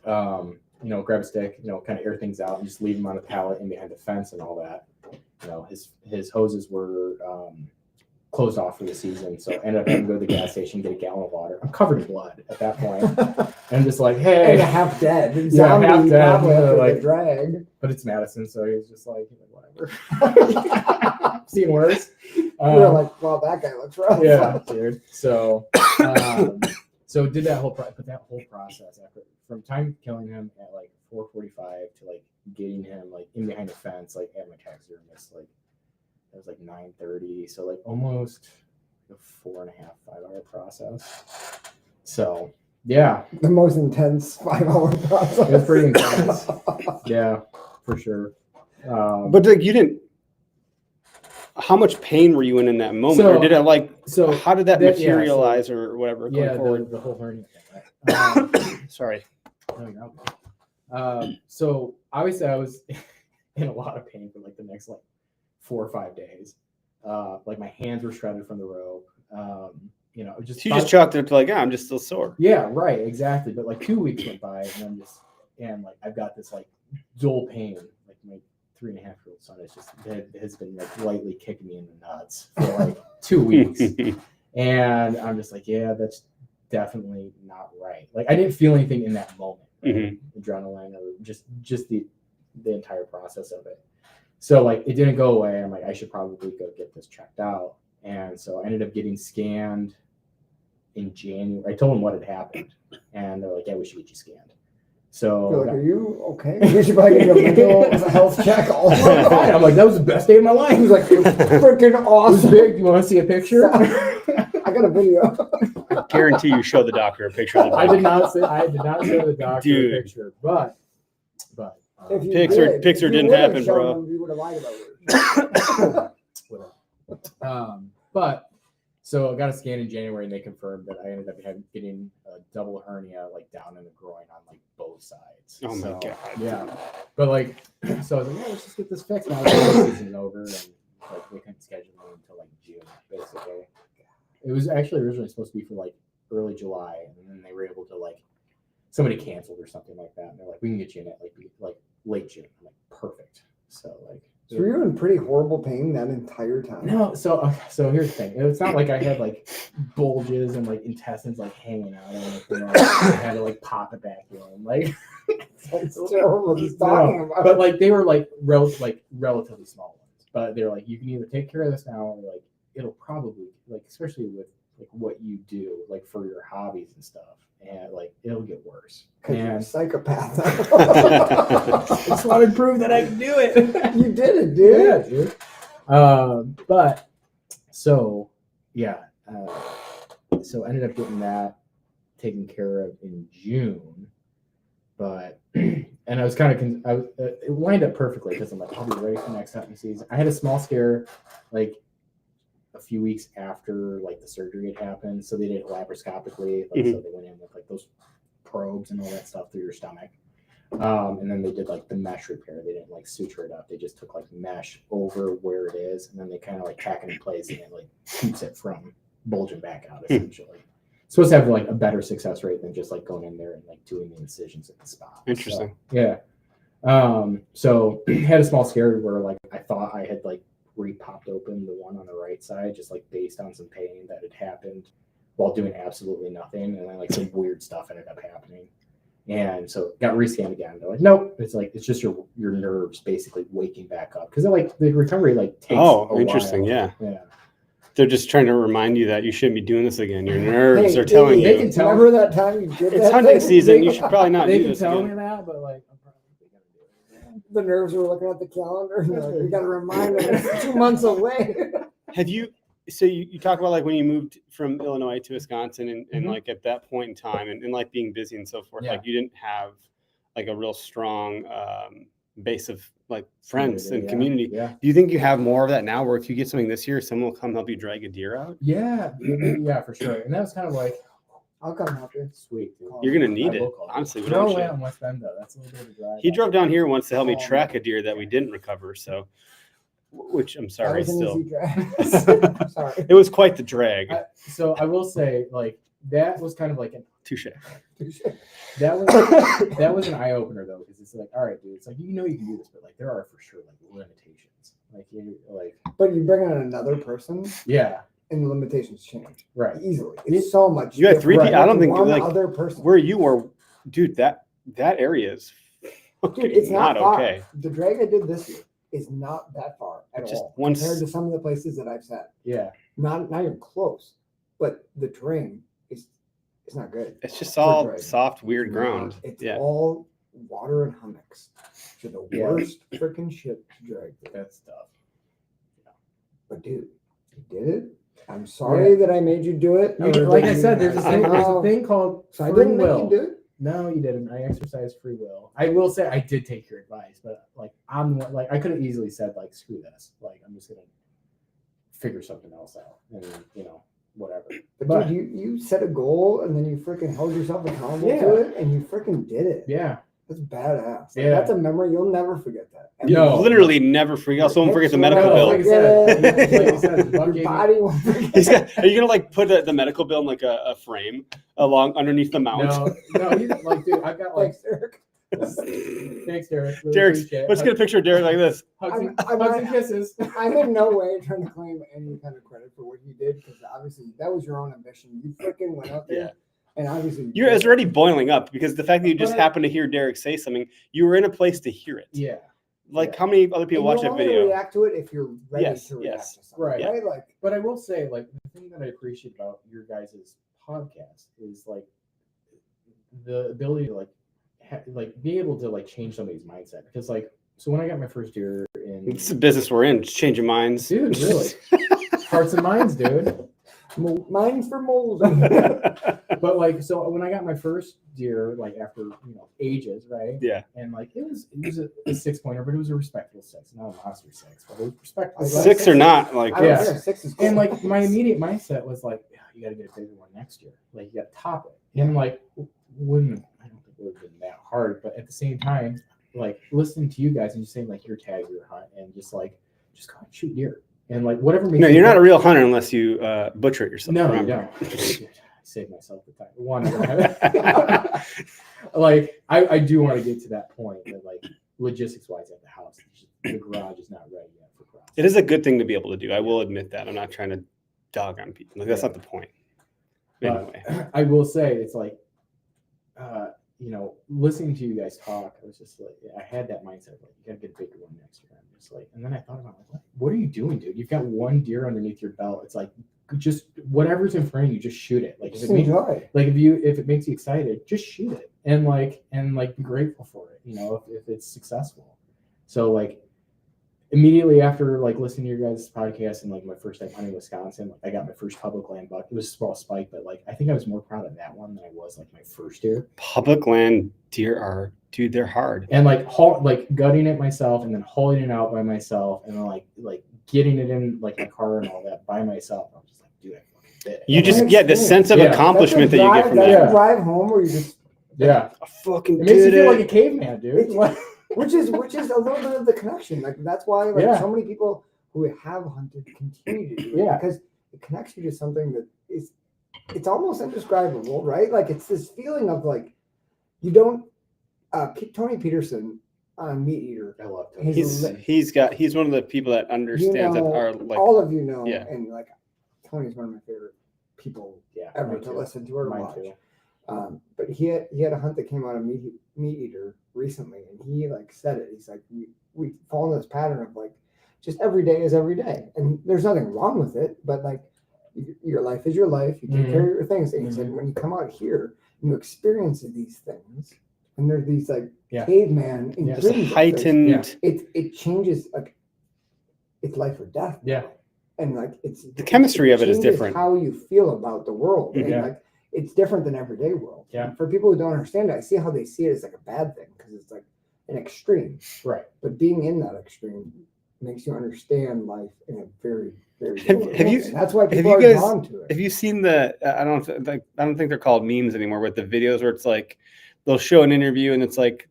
grab a stick, kind of air things out and just leave him on a pallet in behind the fence and all that. His hoses were closed off for the season. So I ended up having to go to the gas station, get a gallon of water. I'm covered in blood at that point. And I'm just like, hey. And half dead. Yeah, Zombie, half dead. probably after Like, the drag. but it's Madison, so he's just like, whatever. Seen worse. You're like, well, that guy looks rough. Yeah, dude. So, so did that whole process after from time killing him at like 4:45 to like getting him like in behind the fence, like at my taxidermist, like it was like 9:30. So like almost a 4.5, 5 hour process. So yeah, The most intense 5-hour process. it was pretty intense. Yeah, for sure. But like you didn't. How much pain were you in that moment, So- or did it like? so how did that that- yeah, materialize, or whatever? Going yeah, forward? the whole hernia thing, right? Sorry. No, you're okay. So obviously I was in a lot of pain for like the next like 4 or 5 days. Like my hands were shredded from the rope. You know, just So you just chalked it up to like, I'm just still sore. yeah, right, exactly. But like 2 weeks went by, and like I've got this like dual pain. Like my 3.5-year-old son has been like lightly kicking me in the nuts for like 2 weeks, and I'm just like, yeah, that's definitely not right. Like I didn't feel anything in that moment, right? Adrenaline or just the entire process of it. So like it didn't go away. I'm like, I should probably go get this checked out. And so I ended up getting scanned in January. I told them what had happened, and they're like, yeah, we should get you scanned. So You're like, are you okay? You should probably get a mental health check. I'm like, that was the best day of my life. He was like, it was freaking It was awesome. big. You want to see a picture? I got a video. I guarantee you show the doctor a picture of the I dog. did not show the doctor Dude. a picture, but If you Pixar did, if you didn't would've happen, shown bro. them, you would have lied about it. whatever. But so I got a scan in January, and they confirmed that I ended up getting a double hernia, like down in the groin on like both sides. Oh my So, God. Yeah, but like, so I was like, yeah, let's just get this fixed now. The season's over, and like they couldn't schedule me until like June, basically. It was actually originally supposed to be for like early July, and then they were able to like somebody canceled or something like that, and they're like, we can get you in at like late June. I'm like, perfect. So like. So were you in pretty horrible pain that entire time? No, so here's the thing. It's not like I had like bulges and like intestines like hanging out or anything. Like, I had to like pop it back in. Like It's terrible what he's talking about. but like they were like relatively small ones. But they're like, you can either take care of this now, or like it'll probably like, especially with like what you do like for your hobbies and stuff, and like it'll get worse. Because you're a And psychopath. I just wanted to prove that I can do it. You did it, dude. Yeah, dude. But so yeah, so I ended up getting that taken care of in June, but and I was kind of it lined up perfectly because I'm like, I'll be ready for next hunting season. I had a small scare like a few weeks after like the surgery had happened, so they did it laparoscopically. Like, so they went in with like those probes and all that stuff through your stomach. And then they did like the mesh repair. They didn't like suture it up. They just took like mesh over where it is, and then they kind of like tack it in place, and it like keeps it from bulging back out essentially. It's supposed to have like a better success rate than just like going in there and like doing the incisions at the spot. Interesting. So, yeah. So had a small scare where like I thought I had like re-popped open the one on the right side, just like based on some pain that had happened while doing absolutely nothing, and then like some weird stuff ended up happening. And so got rescanned again. They're like, nope, it's just your nerves basically waking back up, because like the recovery like takes a interesting. while. Yeah. They're just trying to remind you that you shouldn't be doing this again. Your nerves are telling they you. can tell- Remember that time you did It's that hunting thing? season. You should probably not They do can this tell again. me that, but like I'm probably gonna do it again. The nerves were looking at the calendar. And like, we got to remind them it's 2 months away. Have you? So you talk about like when you moved from Illinois to Wisconsin, and Mhm. like at that point in time, and like being busy and so forth. Yeah. Like you didn't have like a real strong base of like friends and community. Yeah. Do you think you have more of that now, where if you get something this year, someone will come help you drag a deer out? Yeah, for sure. And that was kind of like I'll come help you. sweet. Dude. You're gonna I need it. will call you. Honestly, we No don't way shit. on West Bend though. That's a little bit of a drive. He drove down here once to help me Oh, track man. a deer that we didn't recover. So, which I'm That sorry, was an still. easy drag. Sorry. It was quite the drag. So I will say, like that was kind of like Touche. that was an eye opener though, because it's like, all right, dude, it's like you can do this, but like there are for sure like limitations. Like you like But you bring on another person. yeah. and the limitations change Right. easily. It's so much. You had 3 different people. I don't with think one like other person. where you were, dude. That area is Dude, it's not far. okay. The drag I did this year is not that far at Just all once- compared to some of the places that I've sat. Yeah. Not even close. But the terrain is it's not good. It's just for all drag. soft, weird It's ground. not. It's Yeah. all water and hummocks. To the Yeah. worst freaking shit to drag through. That's tough. But dude, you did it. I'm sorry that I made you do it. You, or like that I you- said, there's a thing called So I free didn't make will. you do it. No, you didn't. I exercised free will. I will say I did take your advice, but like I could have easily said like screw this. Like I'm just gonna figure something else out and whatever. But dude, you set a goal and then you freaking held yourself accountable Yeah. to it and you freaking did it. Yeah. That's badass. Like, Yeah. That's a memory you'll never forget that. You No. literally never forget. Also, won't forget the Hips medical won't bill. Like I forget said, it. like I said, Buck Your gave me- body won't forget He's got, are you gonna like put the medical bill in like a frame along underneath the mount? No, he's like, dude, I've got like, Thanks, Eric. thanks, Derek. Really Derek, appreciate it. let's get a picture of Derek like this. Hugs and, I'm hugs not- and kisses. I'm in no way trying to claim any kind of credit for what you did because obviously that was your own ambition. You freaking went out there Yeah. and obviously It's already boiling up because the fact that you just But I- happened to hear Derek say something, you were in a place to hear it. Yeah. Like Yeah. how many other people and watch you that only video? react to it if you're ready Yes, to react yes. to something, Right. right? Like But I will say, like, the thing that I appreciate about your guys' podcast is like the ability to be able to like change somebody's mindset. Because like, so when I got my first deer in It's the business we're in. Just changing minds. dude, really, hearts and minds, dude. mine's for mold. But like, so when I got my first deer, like after ages, right? Yeah. And like it was a 6 pointer, but it was a respectable 6, not a monster 6, but it was respectable. Like, Six or not, like I don't Yeah. care. 6 is cool. And like my immediate mindset was like, yeah, you got to get a bigger one next year. Like you got to top it. And like, I don't think it would have been that hard, but at the same time, like listening to you guys and just saying like your tag, your hunt, and just go out and shoot deer, and like whatever. Makes no, you you're not a happy. real hunter unless you butcher it yourself. No, you remember? don't. Dude, I saved myself the time. One, like I do want to get to that point that like logistics wise at the house, the garage is not ready yet for cross. It is a good thing to be able to do. I will admit that. I'm not trying to dog on people. Like, that's not the point. Anyway. I will say it's like, listening to you guys talk, I was just like, I had that mindset like, you gotta get a bigger one next year. I'm just like, and then I thought about like, what are you doing, dude? You've got one deer underneath your belt. It's like, just whatever's in front of you, just shoot it. Like, if Just it makes, enjoy. like if it makes you excited, just shoot it and be grateful for it. If it's successful. So like immediately after like listening to your guys' podcast and like my first time hunting Wisconsin, like I got my first public land buck. It was a small spike, but like I think I was more proud of that one than I was like my first deer. Public land deer are, dude, they're hard. And like gutting it myself and then hauling it out by myself and then like getting it in like my car and all that by myself. I'm just like, dude, I fucking did it. You And, just like, get the sense of Yeah. accomplishment that That's a you get drive- from that's that. a drive home where you just yeah, I fucking it makes you did feel it. like a caveman, dude. Like, which is a little bit of the connection. Like that's why like Yeah. so many people who have hunted continue to do it Yeah. because it connects you to something that it's almost indescribable, right? Like it's this feeling of like you don't Tony Peterson on Meat Eater. I love it. He's one of the people that understands that are like all of you know, yeah. and like Tony's one of my favorite people Yeah, ever mine to too. listen to or to Mine watch. too. But he had a hunt that came out of Meat Eater recently, and he like said it. He's like, we fall in this pattern of like, just every day is every day, and there's nothing wrong with it. But like, your life is your life. You take care of your things. And he said, when you come out here, you experience these things, and there's these like Yeah. caveman Yeah. there's a ingredients. heightened. It changes like it's life or death. Yeah. And like The chemistry of it is changes different. How you feel about the world, and Yeah. like it's different than everyday world. Yeah. And for people who don't understand it, I see how they see it as like a bad thing because it's like an extreme. Right. But being in that extreme makes you understand life in a very, very. Have different you- way. And that's why people you are guys- drawn to it. Have you seen the? I don't think they're called memes anymore. With the videos where it's like they'll show an interview and it's like,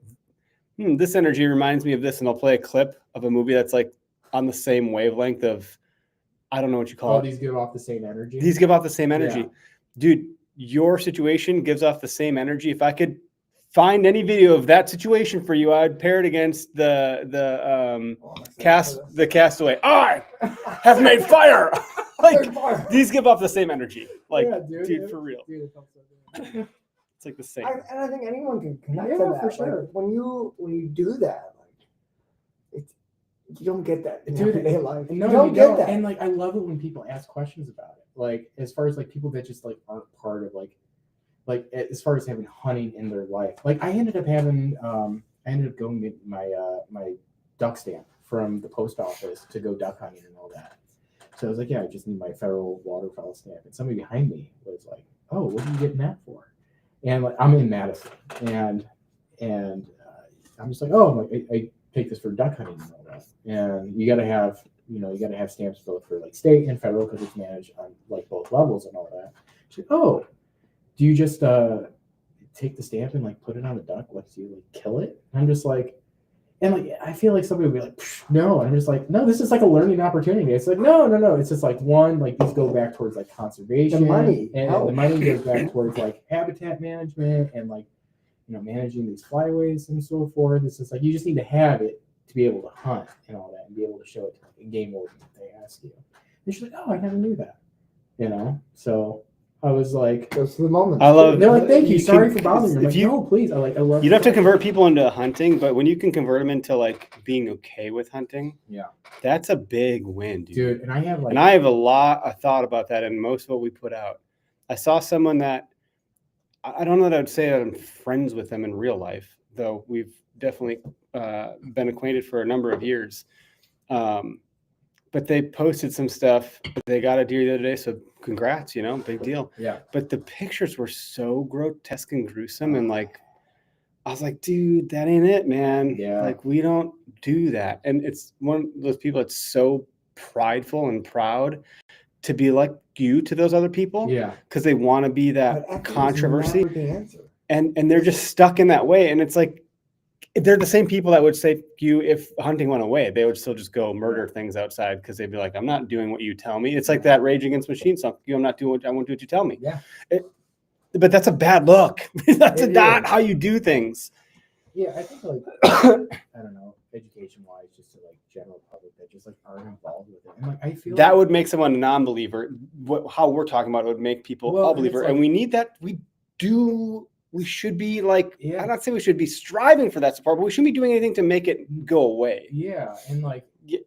this energy reminds me of this, and they'll play a clip of a movie that's like on the same wavelength of, I don't know what you call Oh, it. these give off the same energy. These give off the same energy, Yeah. dude. Your situation gives off the same energy. If I could find any video of that situation for you, I'd pair it against the Oh, I'm excited for this. castaway. I have made fire. Like these give off the same energy. Like, Yeah, dude, for real. Dude, it felt so good. It's like the same. And I think anyone can connect Yeah, to that. for sure. Like, when you do that, like it's you don't get that in Dude, everyday life. No, you don't you get don't. that. And like I love it when people ask questions about it. Like as far as like people that just like aren't part of like as far as having hunting in their life. Like I ended up going to my duck stamp from the post office to go duck hunting and all that. So I was like, yeah, I just need my federal waterfowl stamp. And somebody behind me was like, oh, what are you getting that for? And like I'm in Madison, and I'm just like, oh, I'm like, I take this for duck hunting and all that. And you got to have stamps both for like state and federal because it's managed on like both levels and all that. She's like, oh, do you just take the stamp and like put it on a duck? Like, do you like kill it? And I'm just like, and like I feel like somebody would be like, no. And I'm just like, no, this is like a learning opportunity. It's like, no. It's just like one, like these go back towards like conservation. The money. And the money goes back towards like habitat management and like, managing these flyways and so forth. It's just like you just need to have it to be able to hunt and all that and be able to show it to like a game warden if they ask you. And she's like, oh, I never knew that. So I was like, Goes to the moment. I love. they're like, thank you. Sorry can- for bothering you. I'm if like, no, please. I love. You don't have to convert people into hunting, but when you can convert them into like being okay with hunting, Yeah. that's a big win, Dude, and I have like, And I have a thought about that in most of what we put out. I saw someone that I don't know that I would say that I'm friends with them in real life, though we've definitely been acquainted for a number of years. But they posted some stuff. They got a deer the other day, so congrats, big deal. yeah. But the pictures were so grotesque and gruesome, and like, I was like, dude, that ain't it, man. Yeah. Like, we don't do that. And it's one of those people that's so prideful and proud to be like you to those other people. Yeah. Because they want to be But that equity is controversy. never the answer. And they're just stuck in that way. And it's like, they're the same people that would say you if hunting went away, they would still just go murder things outside because they'd be like, I'm not doing what you tell me. It's like that Rage Against Machine song. I'm not doing what I won't do what you tell me. Yeah. But that's a bad look. That's It not is. how you do things. Yeah, I think like I don't know, education wise, just to like general public that just like aren't involved with it. And like I feel That like, would make someone a non-believer. How we're talking about it would make people Well, a and it's believer. like- And we need that. We should be like, Yeah. I'm not saying we should be striving for that support, but we shouldn't be doing anything to make it go away. yeah, and like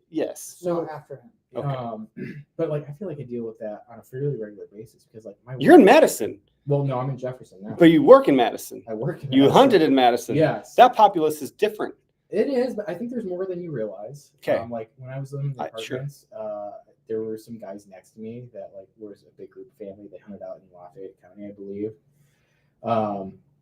Yes. So after him. Okay. But like I feel like I deal with that on a fairly regular basis because like my You're in Madison, well, no, I'm in Jefferson now. but you work in Madison. I work in You Madison. hunted in Madison. Yes. That populace is different. It is, but I think there's more than you realize. Okay. Like when I was living in the Sure. apartments, there were some guys next to me that like was a big group family. They hunted out in Lafayette County, I believe.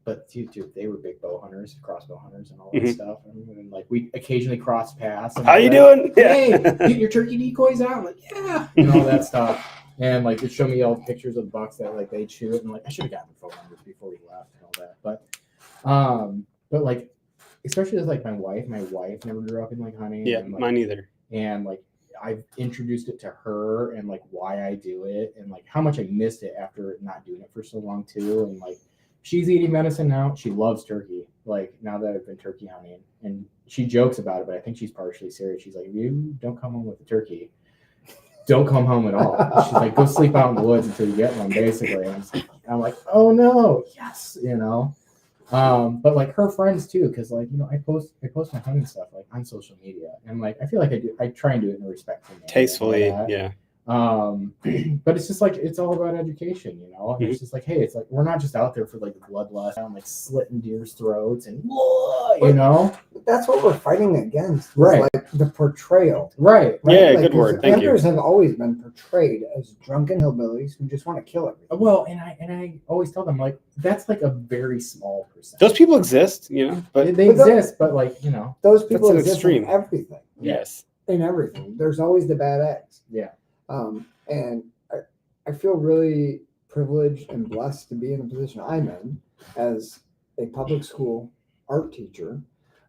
But dude, they were big bow hunters, crossbow hunters, and all that stuff. And like we occasionally cross paths. And How you that. doing? Hey, get your turkey decoys out. I'm like, yeah, and all that stuff. And like, they show me all pictures of bucks that like they'd shoot, and like I should have gotten the phone numbers before we left and all that. But like, especially with like my wife never grew up in like hunting. Yeah, and, like, mine either. and like I've introduced it to her and like why I do it and like how much I missed it after not doing it for so long too. And like she's eating medicine now. She loves turkey. Like now that I've been turkey hunting, and she jokes about it, but I think she's partially serious. She's like, you don't come home with a turkey. Don't come home at all. She's like, go sleep out in the woods until you get one, basically. And I'm like, oh no, yes, But like her friends too, because like I post my hunting stuff like on social media, and like I feel like I try and do it in a respectful manner, Tastefully, and all that. yeah. But it's just like it's all about education, Mm-hmm. It's just like, hey, it's like we're not just out there for like the bloodlust and like slitting deer's throats and That's what we're fighting against. is, Right. Like the portrayal. right. Yeah, Like, good word. Thank you. hunters have always been portrayed as drunken hillbillies who just want to kill everything. Well, and I always tell them like that's like a very small percent. Those people exist, but they But the- exist, but like Those people an exist extreme. in everything. yes. In everything. There's always the bad eggs. Yeah. And I feel really privileged and blessed to be in a position I'm in as a public school art teacher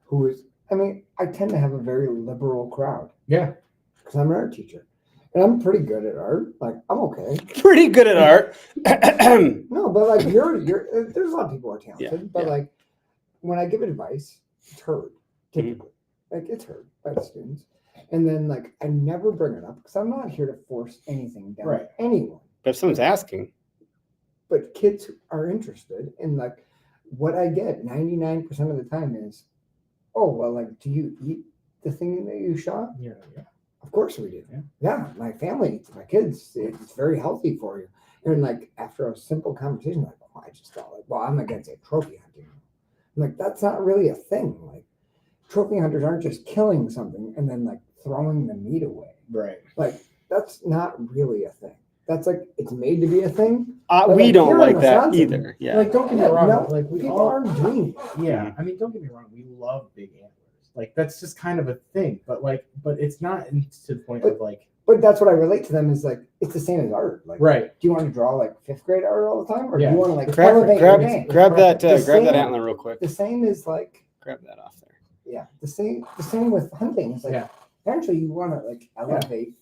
who is, I tend to have a very liberal crowd yeah. because I'm an art teacher. And I'm pretty good at art. Like, I'm okay. Pretty good at art. No, but like you're there's a lot of people who are talented, Yeah, but yeah. like when I give advice, it's heard typically. Like it's heard by the students. And then like I never bring it up because I'm not here to force anything down Right. anyone. But if someone's asking, But kids are interested in like what I get 99% of the time is, oh well, like do you eat the thing that you shot? Yeah. Of course we do. Yeah. Yeah, my family eats, my kids, it's very healthy for you. And like after a simple conversation, like, oh, I just thought like, well, I'm against it, trophy hunting. I'm like, that's not really a thing. Like trophy hunters aren't just killing something and then like throwing the meat away. Right. Like that's not really a thing. That's like it's made to be a thing. we like, don't here in like that Wisconsin, either. Yeah. Like, don't get me Yeah, wrong. no, like, we people all aren't doing it. Yeah, I mean, don't get me wrong. We love big antlers. Like, that's just kind of a thing. But it's not to the point of like. But that's what I relate to them is like it's the same as art. Like, Right. do you want to draw like fifth grade art all the time, or Yeah. do you want to like grab elevate your game? that The grab that same- antler real quick. The same is like Grab that off there. yeah, the same with hunting. It's like Yeah. eventually you want to like elevate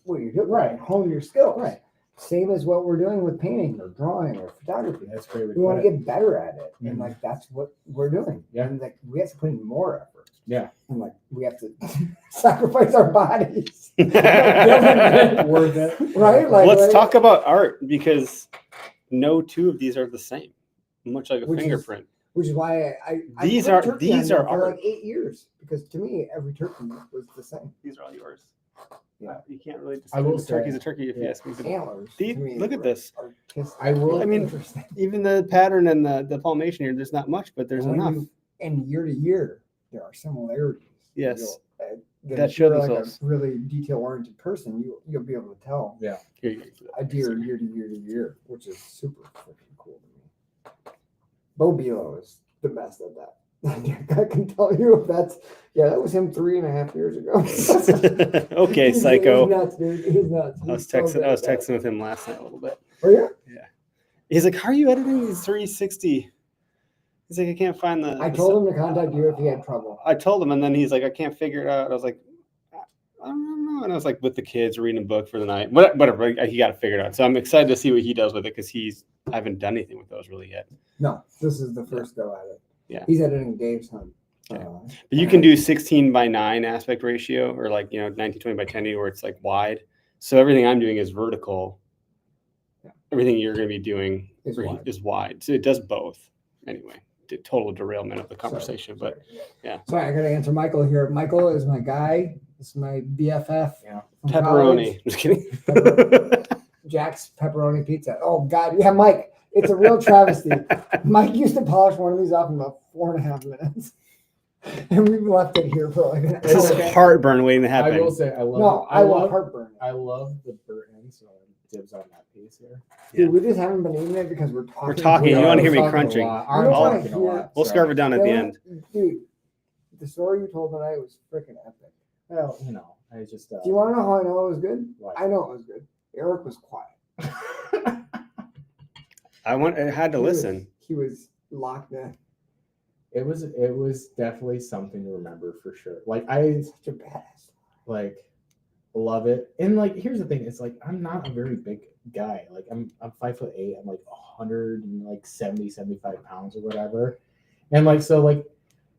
what you're doing, Right. hone your skills. Right. Same as what we're doing with painting or drawing or photography. That's great. We want to get better at it, and Mhm. like that's what we're doing. Yeah. And like we have to put in more effort. Yeah. And like we have to sacrifice our bodies. Worth it. Right? Like Let's right? talk about art because no two of these are the same, much like a Which is- fingerprint. Which is why These put are- turkey these on are there for art. like 8 years because to me every turkey was the same. These are all yours. Yeah. You can't really I will a turkey's say- a turkey if you yeah. ask me. But Antlers. These- to me look at are this. artistic. I will- I mean, Interesting. even the pattern and the palmation here, there's not much, but there's And when enough. And year to year, there are similarities. Yes. That show show like themselves. a really detail-oriented person, you'll be able to tell Here you go. a deer year to year to year, which is super freaking cool to me. Bo Bilo is the best at that. I can tell you that was him 3.5 years ago. Okay, He's psycho. nuts, dude. He's nuts. I was He's so texting. good I was at that. texting with him last night a little bit. Oh yeah. He's like, "How are you editing these 360?" He's like, "I can't find the." I told him to contact you if he had trouble. I told him, and then he's like, "I can't figure it out." I was like, "I don't know," and I was like, with the kids reading a book for the night. Whatever. He got to figure it out. So I'm excited to see what he does with it because I haven't done anything with those really yet. No, this is the first go at it. Yeah. He's editing Dave's hunt. Yeah. But you can do 16:9 aspect ratio, or like 1920 by 1080, where it's like wide. So everything I'm doing is vertical. Yeah. Everything you're going to be doing Is wide. So it does both. Anyway, total derailment of the conversation, but yeah. Sorry, I got to answer Michael here. Michael is my guy. This is my BFF. Yeah. from Pepperoni. college. Just kidding. Jack's pepperoni pizza. Oh God, yeah, Mike. It's a real travesty. Mike used to polish one of these off in about 4.5 minutes, and we left it here for like an It's hour. heartburn waiting to happen. I will say I love. No, I love heartburn. I love the burnt end, so dibs on that piece here. Dude, we just haven't been eating it because we're talking. We're talking. too You wanna much. hear me Talking a crunching? lot. You I'm don't talking a wanna lot. We'll so- scarf it down at the Yeah, end. Dude, the story you told tonight was freaking epic. Well, I just. Do you want to know how I know it was good? Why? I know it was good. Eric was quiet. I had to listen. He was locked in. It was definitely something to remember for sure. Like I Such a badass. like love it. And like here's the thing, it's like I'm not a very big guy. Like I'm 5'8", I'm like 175 pounds or whatever. And like so like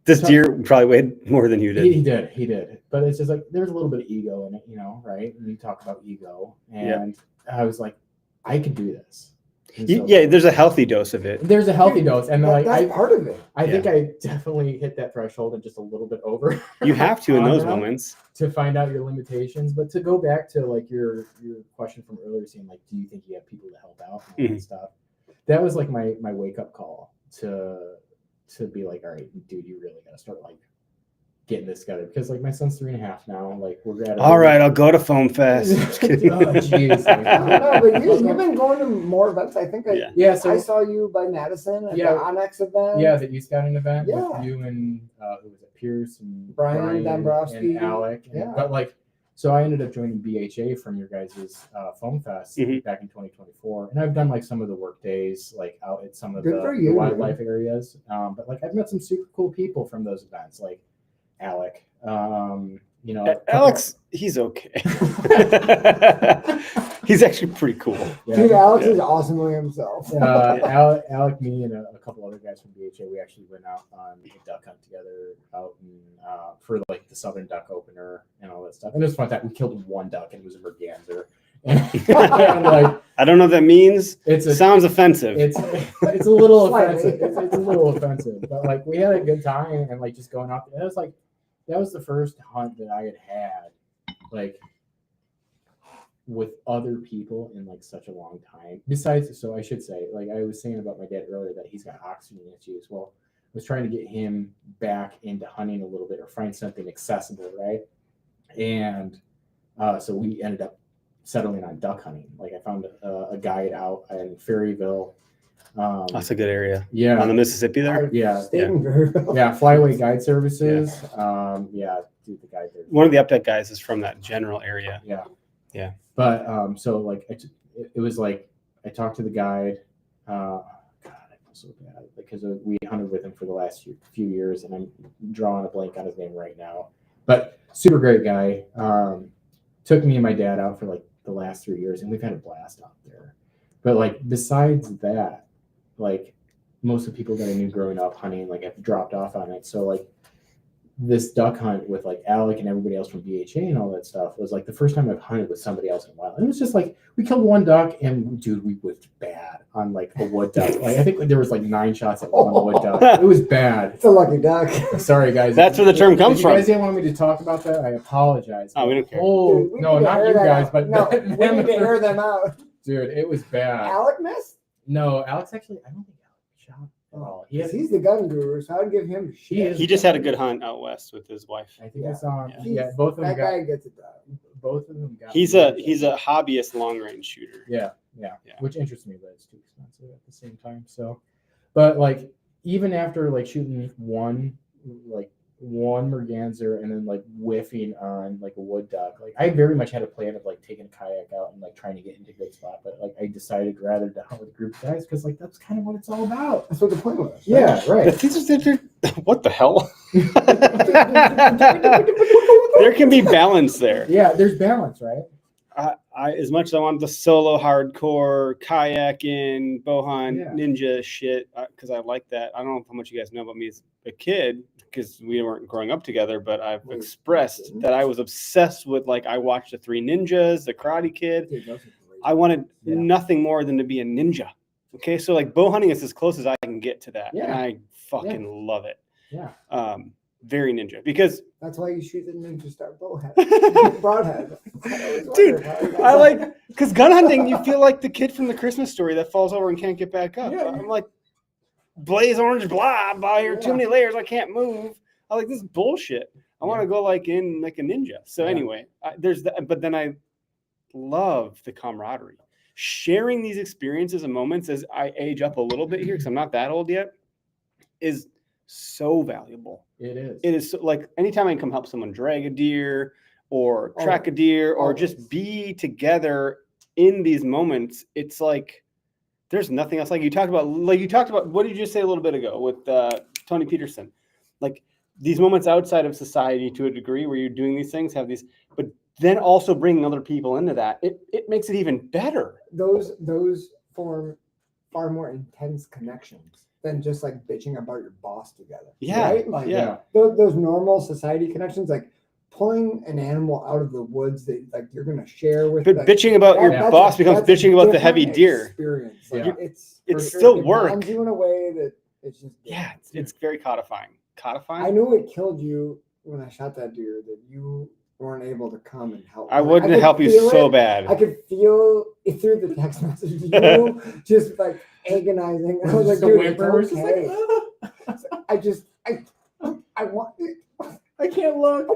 This deer probably weighed more than you did. he did. But it's just like there's a little bit of ego in it, right? And you talk about ego. And I was like, I could do this. And so- Yeah, there's a healthy dose of it. There's a healthy dose. And like That's part of it. I think I definitely hit that threshold and just a little bit over. You have to in on those that moments. to find out your limitations. But to go back to like your question from earlier, saying like, do you think you have people to help out and all that stuff? That was like my wake up call to be like, all right, dude, you really got to start like getting this together because like my son's 3.5 now. Like we're at All right, I'll go to Foam Fest. Just kidding. Oh jeez. No, but you've been going to more events. I think Yeah. So I saw you by Madison at Yeah. the Onyx event. yeah, the East Scouting event Yeah. with you and who was it, Pierce and Brian Dombrowski. and Alec. And, Yeah. But like, so I ended up joining BHA from your guys' Foam Fest Mhm. back in 2024, and I've done like some of the work days, like out at some of Good the, for the you, wildlife areas. But like, I've met some super cool people from those events, like Alec. A couple- Alex, he's okay. He's actually pretty cool. Yeah. Dude, Alex is awesomely himself. Alec, me, and a couple other guys from BHA, we actually went out on a duck hunt together out in, for like the Southern Duck Opener and all that stuff. And it was fun that we killed one duck and it was a merganser. And like, I don't know what that means. Sounds offensive. It's a little offensive. It's a little offensive, but like we had a good time and like just going out. It was like that was the first hunt that I had like with other people in like such a long time. Besides, so I should say, like I was saying about my dad earlier that he's got oxygen issues. Well, I was trying to get him back into hunting a little bit or find something accessible, right? And so we ended up settling on duck hunting. Like I found a guide out in Ferryville. That's a good area. Yeah, on the Mississippi there. Yeah, Yeah. Flyway Guide Services. Yeah, dude, the guide there. One of the updeck guys is from that general area. Yeah. But so like it was like I talked to the guide. God, I feel so bad because we hunted with him for the last few years, and I'm drawing a blank on his name right now. But super great guy. Took me and my dad out for like the last 3 years, and we've had a blast out there. But like besides that, like most of the people that I knew growing up hunting like have dropped off on it. So like this duck hunt with like Alec and everybody else from BHA and all that stuff was like the first time I've hunted with somebody else in a while. And it was just like we killed one duck and dude, we whipped bad on like a wood duck. Like I think there was like 9 shots at one wood duck. It was bad. It's a lucky duck. Sorry guys. That's where the term comes from. If you guys didn't want me to talk about that, I apologize. Oh, we don't care. Oh, Dude, no, not you guys, but no, we need to hear them out. Dude, it was bad. Alec missed? No, Alex actually, I don't think Alex shot at all. He's the gun guru, so I'd give him shit. He just had a good hunt out west with his wife. I think I saw him. Yeah. Yeah, both of them That guy gets it done. both of them got He's a hobbyist long range shooter. yeah, Yeah. which interests me, but it's too expensive at the same time. So, but like even after like shooting one merganser and then like whiffing on like a wood duck, like I very much had a plan of like taking a kayak out and like trying to get into a good spot, but like I decided rather to hunt with a group of guys because like that's kind of what it's all about. That's what the point was. Yeah, right. What the hell? There can be balance there. Yeah, there's balance, right? I as much as I want the solo hardcore kayaking, bow hunt, ninja shit, because I like that. I don't know how much you guys know about me as a kid, because we weren't growing up together, but I've expressed that I was obsessed with, like, I watched the Three Ninjas, the Karate Kid. I wanted nothing more than to be a ninja. Okay, so like bow hunting is as close as I can get to that, and I fucking love it. Yeah. Very ninja, because that's why you shoot the ninja star bowhead, broadhead. Dude, I like, because gun hunting, you feel like the kid from the Christmas Story that falls over and can't get back up. I'm like, blaze orange blob, I hear too many layers, I can't move. I like, this bullshit. I want to go like in like a ninja. So anyway, there's that, but then I love the camaraderie, sharing these experiences and moments as I age up a little bit here, because I'm not that old yet, is so valuable. It is so, like anytime I can come help someone drag a deer or track a deer or just be together in these moments, it's like there's nothing else. Like you talked about, what did you just say a little bit ago with Tony Peterson? Like these moments outside of society to a degree where you're doing these things, have these, but then also bringing other people into that, it makes it even better. Those form far more intense connections than just like bitching about your boss together. Yeah. Right? Like those normal society connections, like pulling an animal out of the woods that like you're gonna share with. But like, bitching about your boss becomes bitching about the heavy deer. Experience. Like, it's still work. It bonds you in a way that it's just it's very codifying. I knew it killed you when I shot that deer that you weren't able to come and help. I wouldn't help you so bad. I could feel it through the text message. You just like agonizing. I was like, dude, it's okay. I want it. I can't look.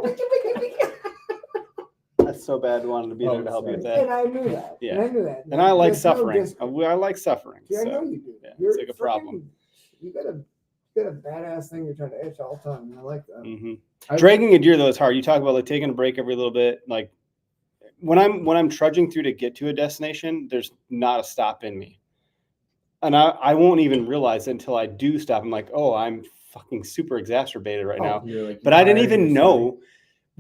That's so bad. Wanted to be there to help you with that. And I knew that. Yeah. And I knew that. And I like suffering. I like suffering. Yeah, I know you do. Yeah, it's like a problem. You got a badass thing you're trying to itch all the time. And I like that. Mm-hmm. Dragging a deer though is hard. You talk about like taking a break every little bit. Like when I'm trudging through to get to a destination, there's not a stop in me, and I won't even realize it until I do stop. I'm like, oh, I'm fucking super exacerbated right now. Like, but I didn't even know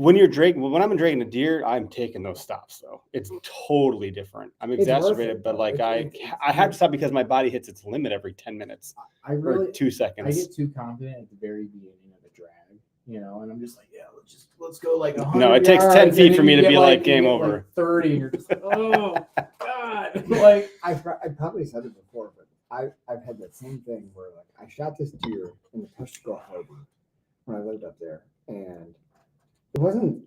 when I'm dragging a deer, I'm taking those stops though. It's totally different. I'm It's worth exacerbated, it, but though. like It's I have to stop because my body hits its limit every 10 minutes I or really 2 I seconds. get too confident at the very beginning of a drag, you know, and I'm just like, yeah, let's go like 100 No, it takes 10 yards, feet and for then me you to get be like game you get, over. like 30, and you're just like, oh god, like I probably said it before, but I've had that same thing where like I shot this deer in the Peshtigo Harbor when I lived up there, and it wasn't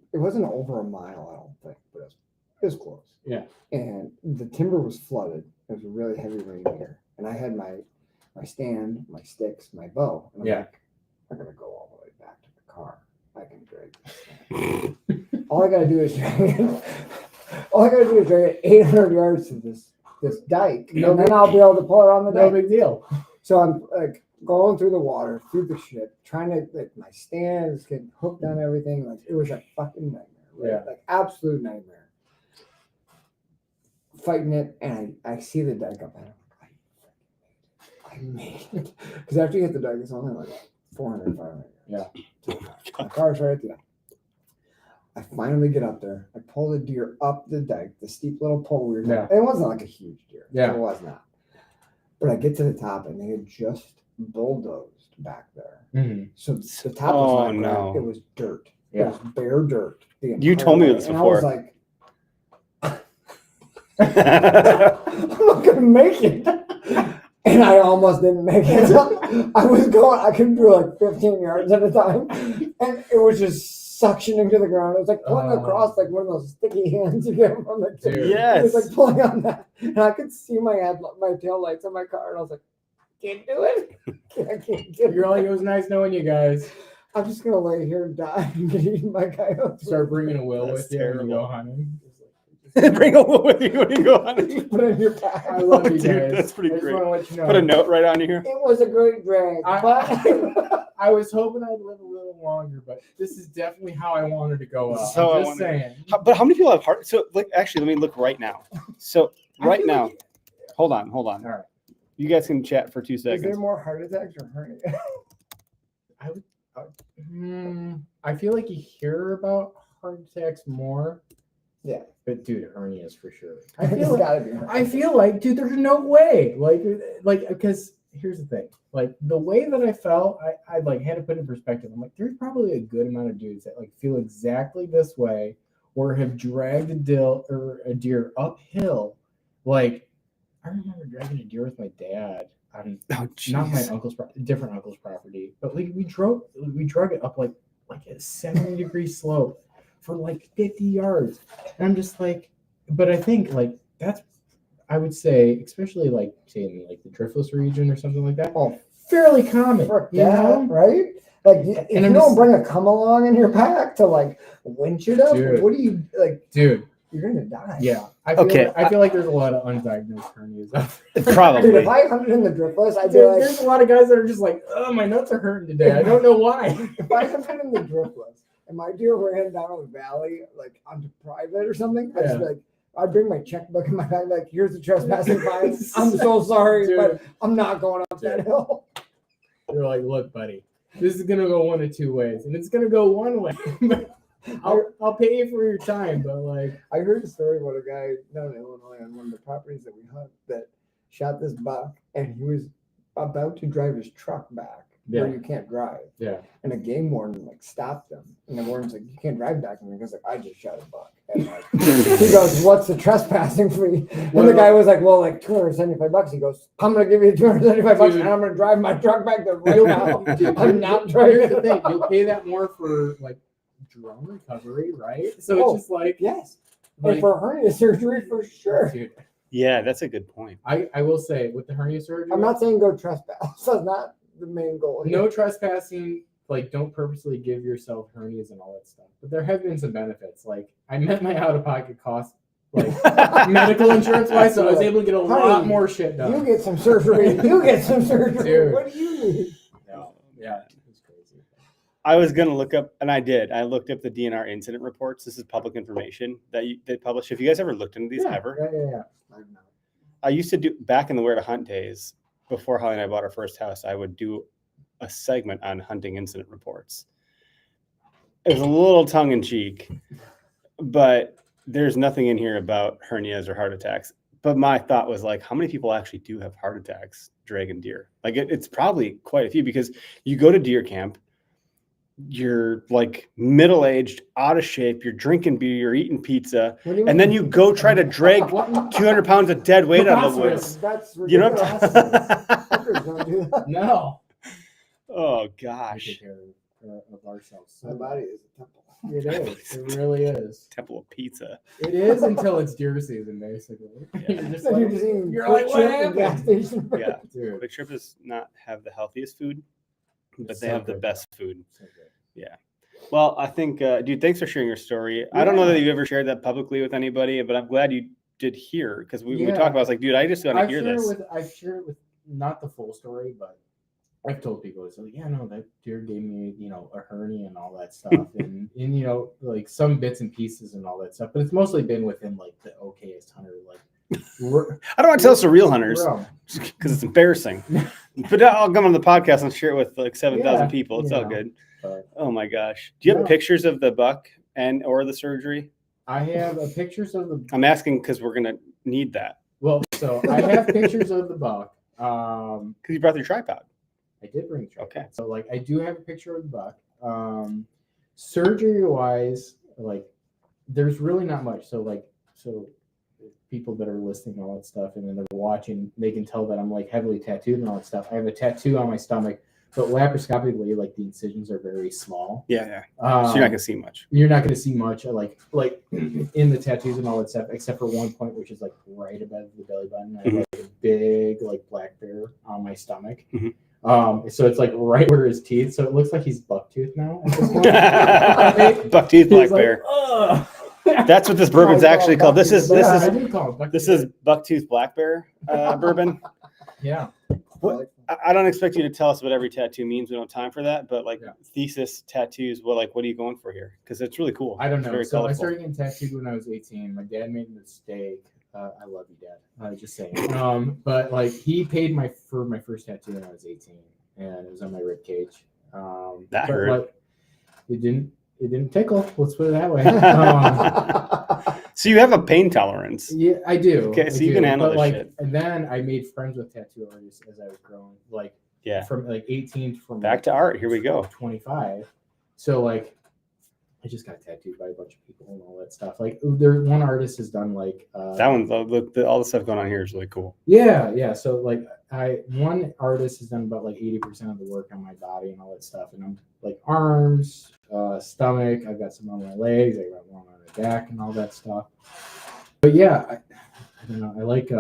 over a mile, I don't think, but it was close. yeah, And the timber was flooded. It was a really heavy rain year, and I had my stand, my sticks, my bow, and I'm Yeah. like, I'm gonna go all the way back to the car. I can drag this thing. All I gotta do is drag it. All I gotta do is drag it 800 yards to this dike, No and then big- I'll be able to pull it on the no dike. big deal. So I'm like going through the water, through the shit, trying to like my stands getting hooked on everything. Like it was a fucking nightmare, right? Yeah. Like absolute nightmare. Fighting it, and I see the dike up, and I'm like, I made it. Because after you hit the dike, it's only like 400, 500 yards. Yeah. My car's right at the end. I finally get up there. I pull the deer up the dike, the steep little pole we were doing. Yeah. It wasn't like a huge deer. Yeah. It was not. But I get to the top, and they had just bulldozed back there. Mhm. So the top was not no. ground. It was dirt. It Yeah. was bare dirt. the You entire told me way. this and I was before. like, I'm not gonna make it. And I almost didn't make it. I could do like 15 yards at a time. And it was just suctioning to the ground. It was like pulling across like one of those sticky hands you get from the Dude. It Yes. was like pulling on that. And I could see my tail lights on my car, and I was like, can't do it. I can't do You're it. like, it was nice knowing you guys. I'm just gonna lay here and die and get eaten by coyotes. Start bringing a will That's with you when you terrible. go hunting. Bring a will with you when you go hunting. Put it in your pack. I love you Dude, guys. that's pretty I just great. want to let you know. Put a note right on here. It was a great drag, but I was hoping I'd live a little longer, but this is definitely how I wanted to go out. So I I'm just wanted- saying. But how many people have heart? So like, actually, let me look right now. So I right feel now, like- hold on. All right. You guys can chat for 2 is there seconds. more heart attacks or hernia? I feel like you hear about heart attacks more. Yeah. But dude, hernias for sure. I It's feel like, gotta be hernia. I feel like, dude, there's no way. Like, because here's the thing. Like the way that I felt, I like had to put it in perspective. I'm like, there's probably a good amount of dudes that like feel exactly this way, or have dragged a deer uphill. Like, I remember dragging a deer with my dad on Oh, not my jeez. uncle's different uncle's property, but like we drug it up like a 70-degree slope for like 50 yards. And I'm just like, but I think like that's, I would say, especially like say in like the driftless region or something like that, Oh, fairly common. frick You that, know? right? Like, if And you I'm don't just- bring a come along in your pack to like winch it up, Dude. what do you like? Dude, You're gonna die. yeah. I feel Okay, like, I feel like there's a lot of undiagnosed hernias out there. Dude, if Probably. I hunted in the driftless, I'd be Dude, like, there's a lot of guys that are just like, oh, my nuts are hurting today. I don't know why. if I hunted in the driftless and my deer ran down a valley, like onto private or something, I'd just be like, I'd bring my checkbook in my bag, like, here's the trespassing fine. I'm so sorry, Dude. but I'm not going up that Dude. hill. You're like, look, buddy, this is gonna go one of two ways, and it's gonna go one way. I'll pay you for your time, but like, I heard a story about a guy down in Illinois on one of the properties that we hunt that shot this buck, and he was about to drive his truck back where Yeah. you can't drive. yeah, And a game warden like stopped him, and the warden's like, "You can't drive back." And he goes like, "I just shot a buck." And like, he goes, "What's the trespassing fee?" And the guy was like, "Well, like $275." He goes, "I'm gonna give you $275, Dude. and I'm gonna drive my truck back to real mountain. Dude, I'm not driving." here's the thing: you'll pay that more for like drone recovery, right? So Oh. it's just like, Yes, like, and for hernia surgery for sure. dude, Yeah, that's a good point. I will say with the hernia surgery, I'm not saying go trespass. That's not the main goal. here. no trespassing. Like, don't purposely give yourself hernias and all that stuff. But there have been some benefits. Like, I met my out-of-pocket cost, like medical insurance wise, so I was able to get a lot Honey, more shit done. You get some surgery. You get some surgery. Dude. What do you need? No, yeah, it was crazy. I was gonna look up, and I did. I looked up the DNR incident reports. This is public information that they publish. Have you guys ever looked into these ever? Yeah. I used to do back in the Where to Hunt days before Holly and I bought our first house. I would do a segment on hunting incident reports. it was a little tongue in cheek, but there's nothing in here about hernias or heart attacks. But my thought was like, how many people actually do have heart attacks dragging deer? Like it's probably quite a few, because you go to deer camp, you're like middle-aged, out of shape, you're drinking beer, you're eating pizza, and then you go try to drag 200 pounds of dead weight out of the woods. That's You know ridiculous. what I'm Fuckers don't do that. No. Oh We gosh. take care of ourselves. My body is a temple. It is. It really is. Temple of pizza. It is until it's deer season, basically. Yeah. You're just Then like, you're just eating you're Quick like, what Trip and gas happened? station. Yeah. Dude, Quick Trip does not have the healthiest food, but it's they so have the good, best though. food. So good. Well, I think, dude, thanks for sharing your story. I don't know Yeah. that you ever shared that publicly with anybody, but I'm glad you did hear, because we Yeah. talked about, I was like, dude, I just want to I've hear shared this. I've shared it with not the full story, but I've told people it's like, yeah, no, that deer gave me, a hernia and all that stuff, and like some bits and pieces and all that stuff. But it's mostly been within like the okayest hunter, like. I don't want to tell us to real hunters Realm. because it's embarrassing. But I'll come on the podcast and share it with like 7,000 Yeah, people. It's you all know. good. But Oh my gosh. Do you have No. pictures of the buck or the surgery? I have pictures of the. I'm asking because we're going to need that. Well, so I have pictures of the buck. Because you brought your tripod. I did bring the tripod. Okay. So like I do have a picture of the buck. Surgery wise, like there's really not much. So people that are listening and all that stuff and then they're watching, they can tell that I'm like heavily tattooed and all that stuff. I have a tattoo on my stomach, but laparoscopically, like the incisions are very small. Yeah. So you're not going to see much. You're not going to see much like in the tattoos and all that stuff, except for one point, which is like right above the belly button. I have like a big like black bear on my stomach. So it's like right where his teeth. So it looks like he's bucktooth now at this point. Bucktooth black He's bear. Like, That's what this bourbon's Yeah, I actually call called. it This bucktooth is black. this is Bucktooth Black Bear bourbon. Yeah. What- I don't expect you to tell us what every tattoo means. We don't have time for that. But like thesis tattoos, what are you going for here? Because it's really cool. I don't It's know. very So I colorful. started getting tattooed when I was 18. My dad made a mistake. I love you, Dad. Just saying. But like he paid for my first tattoo when I was 18, and it was on my rib cage. That but, hurt. Like, it didn't tickle. Let's put it that way. So you have a pain tolerance. Yeah, I do. Okay, so you can handle this shit. And then I made friends with tattoo artists as I was growing. Like from like 18 from Back to art. Here we go. 25. So like I just got tattooed by a bunch of people and all that stuff. Like one artist has done like That one, all the stuff going on here is really cool. Yeah. So like one artist has done about like 80% of the work on my body and all that stuff. And I'm like arms, stomach. I've got some on my legs. I got one on my back and all that stuff. But yeah, I don't know. I like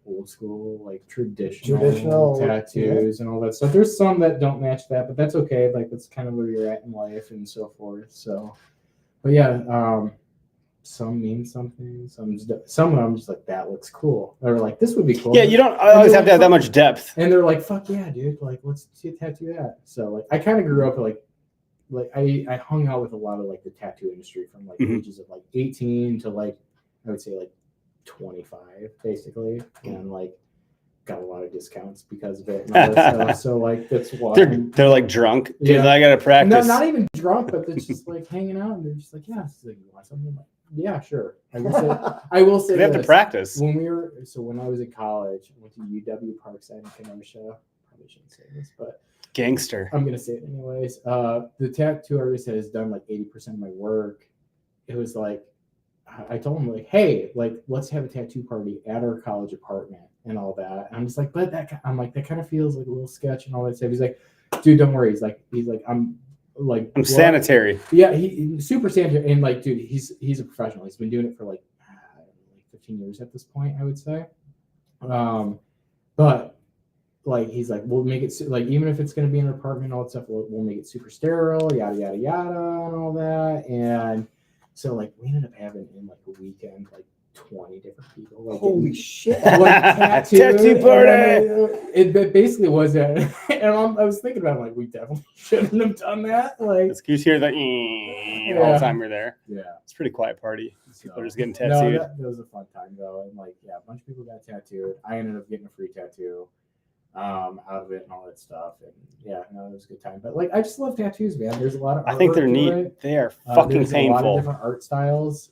old school, like traditional tattoos and all that stuff. There's some that don't match that, but that's okay. Like that's kind of where you're at in life and so forth. So, but yeah, some mean something. Some of them just like that looks cool. Or like this would be cool. Yeah, you don't always have to have that much depth. And they're like, "Fuck yeah, dude! Like, let's tattoo that." So like, I kind of grew up like I hung out with a lot of like the tattoo industry from like ages of like 18 to like I would say like 25 basically, and like got a lot of discounts because of it and all that stuff. So like that's why They're like drunk. Dude, I gotta practice. No, not even drunk, but they're just like hanging out and they're just like, yeah, so you want something? I'm like, yeah, sure. I will say They have to practice. When I was in college, I went to UW Parkside in Kenosha. Probably shouldn't say this, but Gangster. I'm gonna say it anyways. The tattoo artist has done like 80% of my work. It was like I told him like, hey, like let's have a tattoo party at our college apartment and all that. And I'm just like, but that kind of feels like a little sketch and all that stuff. He's like, dude, don't worry. He's like, I'm sanitary. Yeah, he's super sanitary and like, dude, he's a professional. He's been doing it for like 15 years at this point, I would say. But like he's like, we'll make it like even if it's gonna be in an apartment and all that stuff, we'll make it super sterile, yada yada yada, and all that. And so like we ended up having in like a weekend like 20 different people. Like, holy shit! Like tattoo party. It basically was that, and I was thinking about it, like we definitely shouldn't have done that. Like, you hear the all the time we're there. Yeah, it's a pretty quiet party. People are just getting no, tattooed. that was a fun time though, and like a bunch of people got tattooed. I ended up getting a free tattoo. out of it and all that stuff. And yeah, no, it was a good time. But like, I just love tattoos, man. There's a lot of I think artwork they're to neat. it. They are fucking There's a lot of painful. different art styles.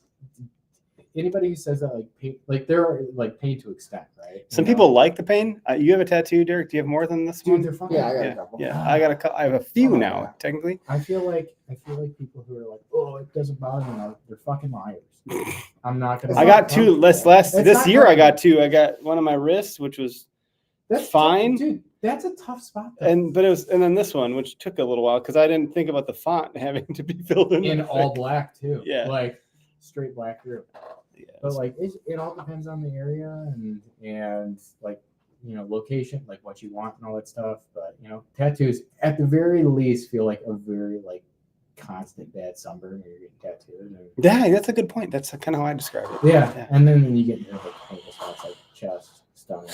Anybody who says that like pain, like they're like pain to extent, right? Some You know? people like the pain. You have a tattoo, Derek. Do you have more than this Dude, one? they're fun. Yeah, I got a Yeah, couple. yeah. I have a few Oh, now, yeah. technically. I feel like people who are like, oh, it doesn't bother me. They're fucking liars. I'm not gonna. It's I not got two. comfortable. It's This not year I got comfortable. two. I got one on my wrist, which was That's fine. tough, dude. That's a tough spot. Though. and then this one, which took a little while because I didn't think about the font having to be filled in. all black too. Yeah. like straight black through. Yeah, But like it all depends on the area and like location, like what you want and all that stuff. But tattoos at the very least feel like a very like constant bad sunburn when you're getting tattooed. And, yeah, that's a good point. That's kind of how I describe it. yeah, and then when you get into like painful spots like chest, stomach,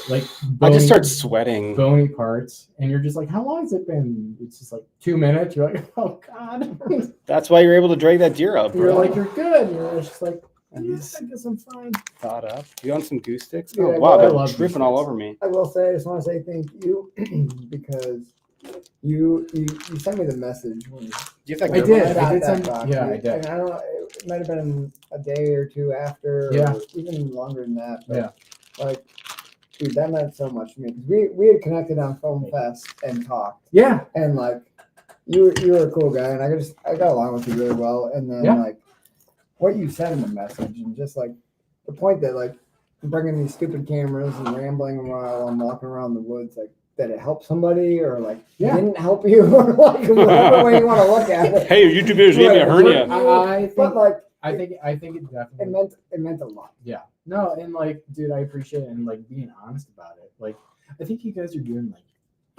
like I bony, just start sweating. bony parts, and you're just like, how long has it been? It's just like 2 minutes. You're like, oh god. That's why you're able to drag that deer up. You're bro. like, you're good. And you're just like, And yeah, he's I guess I'm fine. thought up. You want some goose sticks? Yeah, Oh I wow, I they're love goose dripping all sticks. over me. I will say, I just want to say thank you because you sent me the message when Do you have that I good did. one? got did that send- box. yeah, I did. And I don't know, it might have been a day or two after, Yeah. or even longer than that. But Yeah. like, dude, that meant so much to me because we had connected on Film Fest and talked, Yeah. and like, you were a cool guy, and I got along with you really well. And then Yeah. like, what you said in the message, and just like the point that like bringing these stupid cameras and rambling while I'm walking around the woods, like that it helped somebody or like Yeah. didn't help you or like whatever way you want to look at it. Hey, your YouTube videos gave me a Right, hernia. I think But like I think it it definitely. meant a lot. Yeah. No, and like, dude, I appreciate it and like being honest about it. Like, I think you guys are doing like,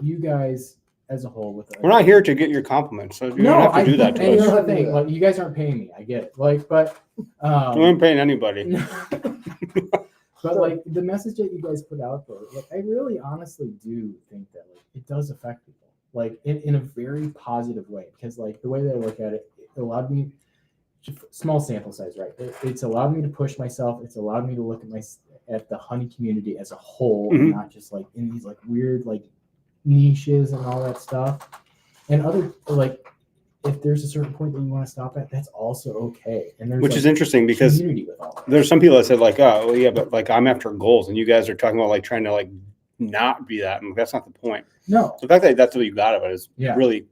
you guys as a whole with. We're not here to get your compliments, so you don't have to do that And to here's us. the thing, like, you guys aren't paying me. I get it. Like, but. We ain't paying anybody. But like the message that you guys put out there, like I really honestly do think that like it does affect people, like in a very positive way. Because like the way that I look at it, it allowed me small sample size, right? It's allowed me to push myself. It's allowed me to look at the hunting community as a whole, and not just like in these like weird like niches and all that stuff. And other like if there's a certain point that you want to stop at, that's also okay. And there's Which like, is interesting because community with all that. there's some people that said like, oh, well, yeah, but like I'm after goals, and you guys are talking about like trying to like not be that, and that's not the point. No, The fact that that's what you got of it is Yeah. really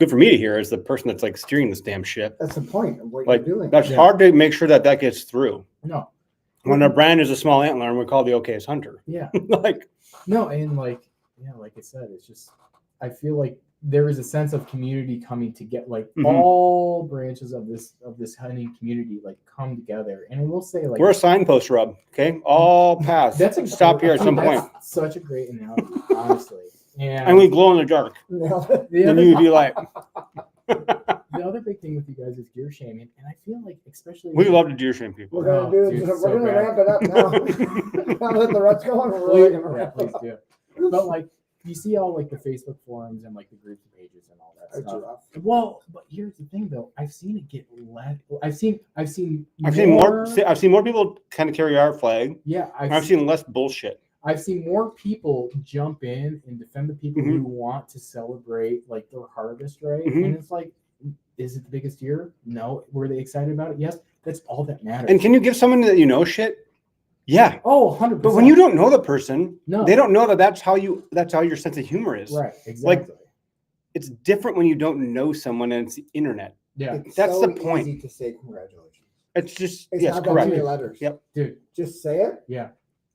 good for me to hear as the person that's like steering this damn ship. That's the point of what Like you're doing. that's Yeah. hard to make sure that gets through. no, When our brand is a small antler and we're called the okayest hunter, yeah. like No, and like like I said, it's just I feel like there is a sense of community coming to get like Mhm. all branches of this hunting community like come together. And I will say like we're a signpost rub. Okay, all paths. that's a stop here at some that's point, such a great analogy, honestly. and we glow in the dark. Nailed it. the And other, you would be like, the other big thing with you guys is gear shaming, and I feel like especially we love to deer shame people. We're gonna Oh, do. dude, We're so gonna bad. ramp it up now. Now that the rut's going, we're really gonna yeah, ramp please it up. do. But like you see all like the Facebook forums and like the groups and pages and all that That's stuff. rough. Well, but here's the thing though. I've seen it get less. I've seen I've seen more people kind of carry our flag. Yeah, I've seen less bullshit. I've seen more people jump in and defend the people Mhm. who want to celebrate like their harvest, right? Mhm. And it's like, is it the biggest year? No. Were they excited about it? Yes. That's all that matters. And can you give someone that you know shit? Yeah, Oh, 100%. but when you don't know the person, No. they don't know that that's how your sense of humor is. Right, exactly. It's different when you don't know someone and it's the internet. yeah, It's That's so the point. Easy to say congratulations. It's just It's yes, not that correct. many letters. Yep. dude. Just say it Yeah.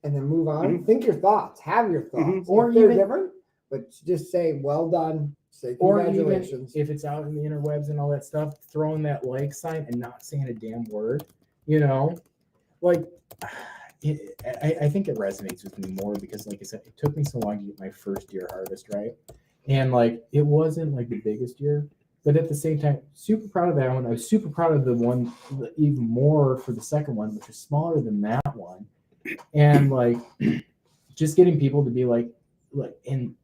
and then move on. Mhm. Think your thoughts. Have your thoughts. Mhm. Or If they're even- different, but just say well done. Say Or even congratulations. if it's out in the interwebs and all that stuff, throwing that like sign and not saying a damn word, you know, like I think it resonates with me more because, like I said, it took me so long to get my first deer harvest right, and like it wasn't like the biggest year, but at the same time, super proud of that one. I was super proud of the one even more for the second one, which was smaller than that one, and like just getting people to be like and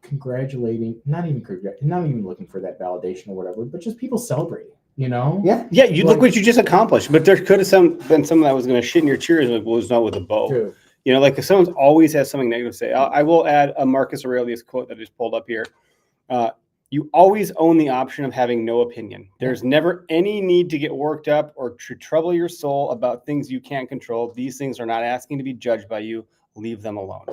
congratulating, not even looking for that validation or whatever, but just people celebrating, you know? Yeah. Yeah, you Like- look what you just accomplished, but there could have been someone that was going to shit in your cheers and was not with a bow. Dude, You know, like if someone's always has something negative to say, I will add a Marcus Aurelius quote that I just pulled up here. You always own the option of having no opinion. There's never any need to get worked up or to trouble your soul about things you can't control. These things are not asking to be judged by you. Leave them alone.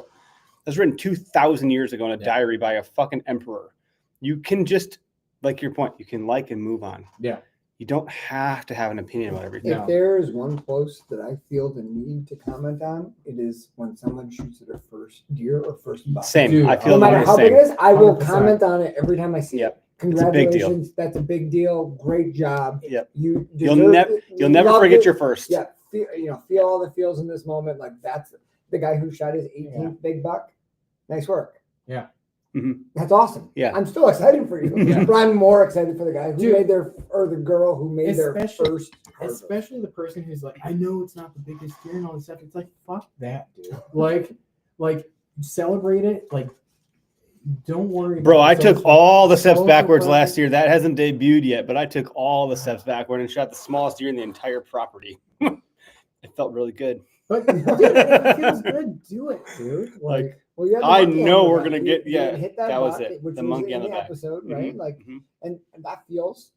That's written 2,000 years ago in a diary by a fucking emperor. You can just, like your point, you can like and move on. Yeah. You don't have to have an opinion about everything. If there is one post that I feel the need to comment on, it is when someone shoots at their first deer or first buck. Same. Dude, I No feel matter the how same. big it is, I will 100%. comment on it every time I see Yep. it. Congratulations, It's a big deal. that's a big deal. Great job. Yep. You'll You'll never forget your first. Yeah, feel all the feels in this moment. Like that's the guy who shot his 18th big buck. Nice work. Yeah. Mhm. That's awesome. Yeah. I'm still excited for you. Yeah. But I'm more excited for the guy who Dude. made or the girl who made their Especially- first. harvest. Especially the person who's like, I know it's not the biggest deer and all this stuff. It's like, fuck that, dude. Like celebrate it. Like, don't worry. Bro, about I the took social- all the steps social backwards pressure. last year. That hasn't debuted yet, but I took all the steps backward and shot the smallest deer in the entire property. It felt really good. But dude, if it feels good, do it, dude. Like, Well, you had the I monkey on know the we're back. gonna You- get- you yeah, hit that was buck, it. which The was monkey in on the back. episode, right? Mhm, Like, mhm, and that feels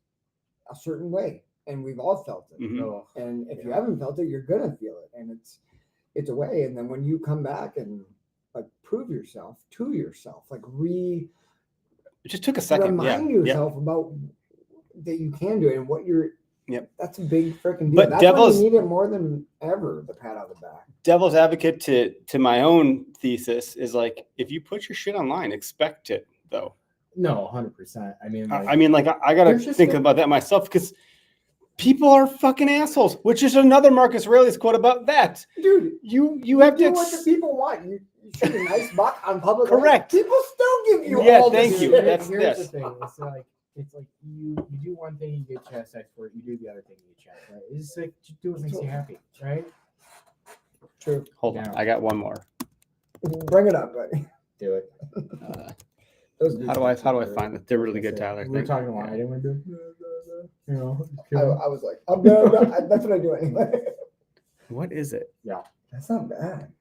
a certain way, and we've all felt it. mhm. Oh, And if you haven't felt it, you're gonna feel it, and it's a way. And then when you come back and like prove yourself to yourself, like It just took a second. remind Yeah. yourself about that you can do it and what you're. Yep. That's a big freaking deal. But That's when devil's- you need it more than ever. The pat on the back. Devil's advocate to my own thesis is like, if you put your shit online, expect it though. no, 100%. I mean, like, I mean, like I gotta There's just think a- about that myself because people are fucking assholes, which is another Marcus Aurelius quote about that. Dude, You have to do what the people want. You shoot a nice buck on public land, Correct. people still give you Yeah, all thank this you. shit. That's here's this. the thing. It's like you do one thing, you get chastised for it. You do the other thing, you get chastised. Right? It's just like just do what makes you happy, right? True. Hold on, Yeah. I got one more. Bring it up, buddy. Do it. Those How do I find that? They're really good, Tyler. We were Thank talking you. about. I didn't want to do. You know. I was like, oh, no, that's what I do anyway. What is it? That's not bad.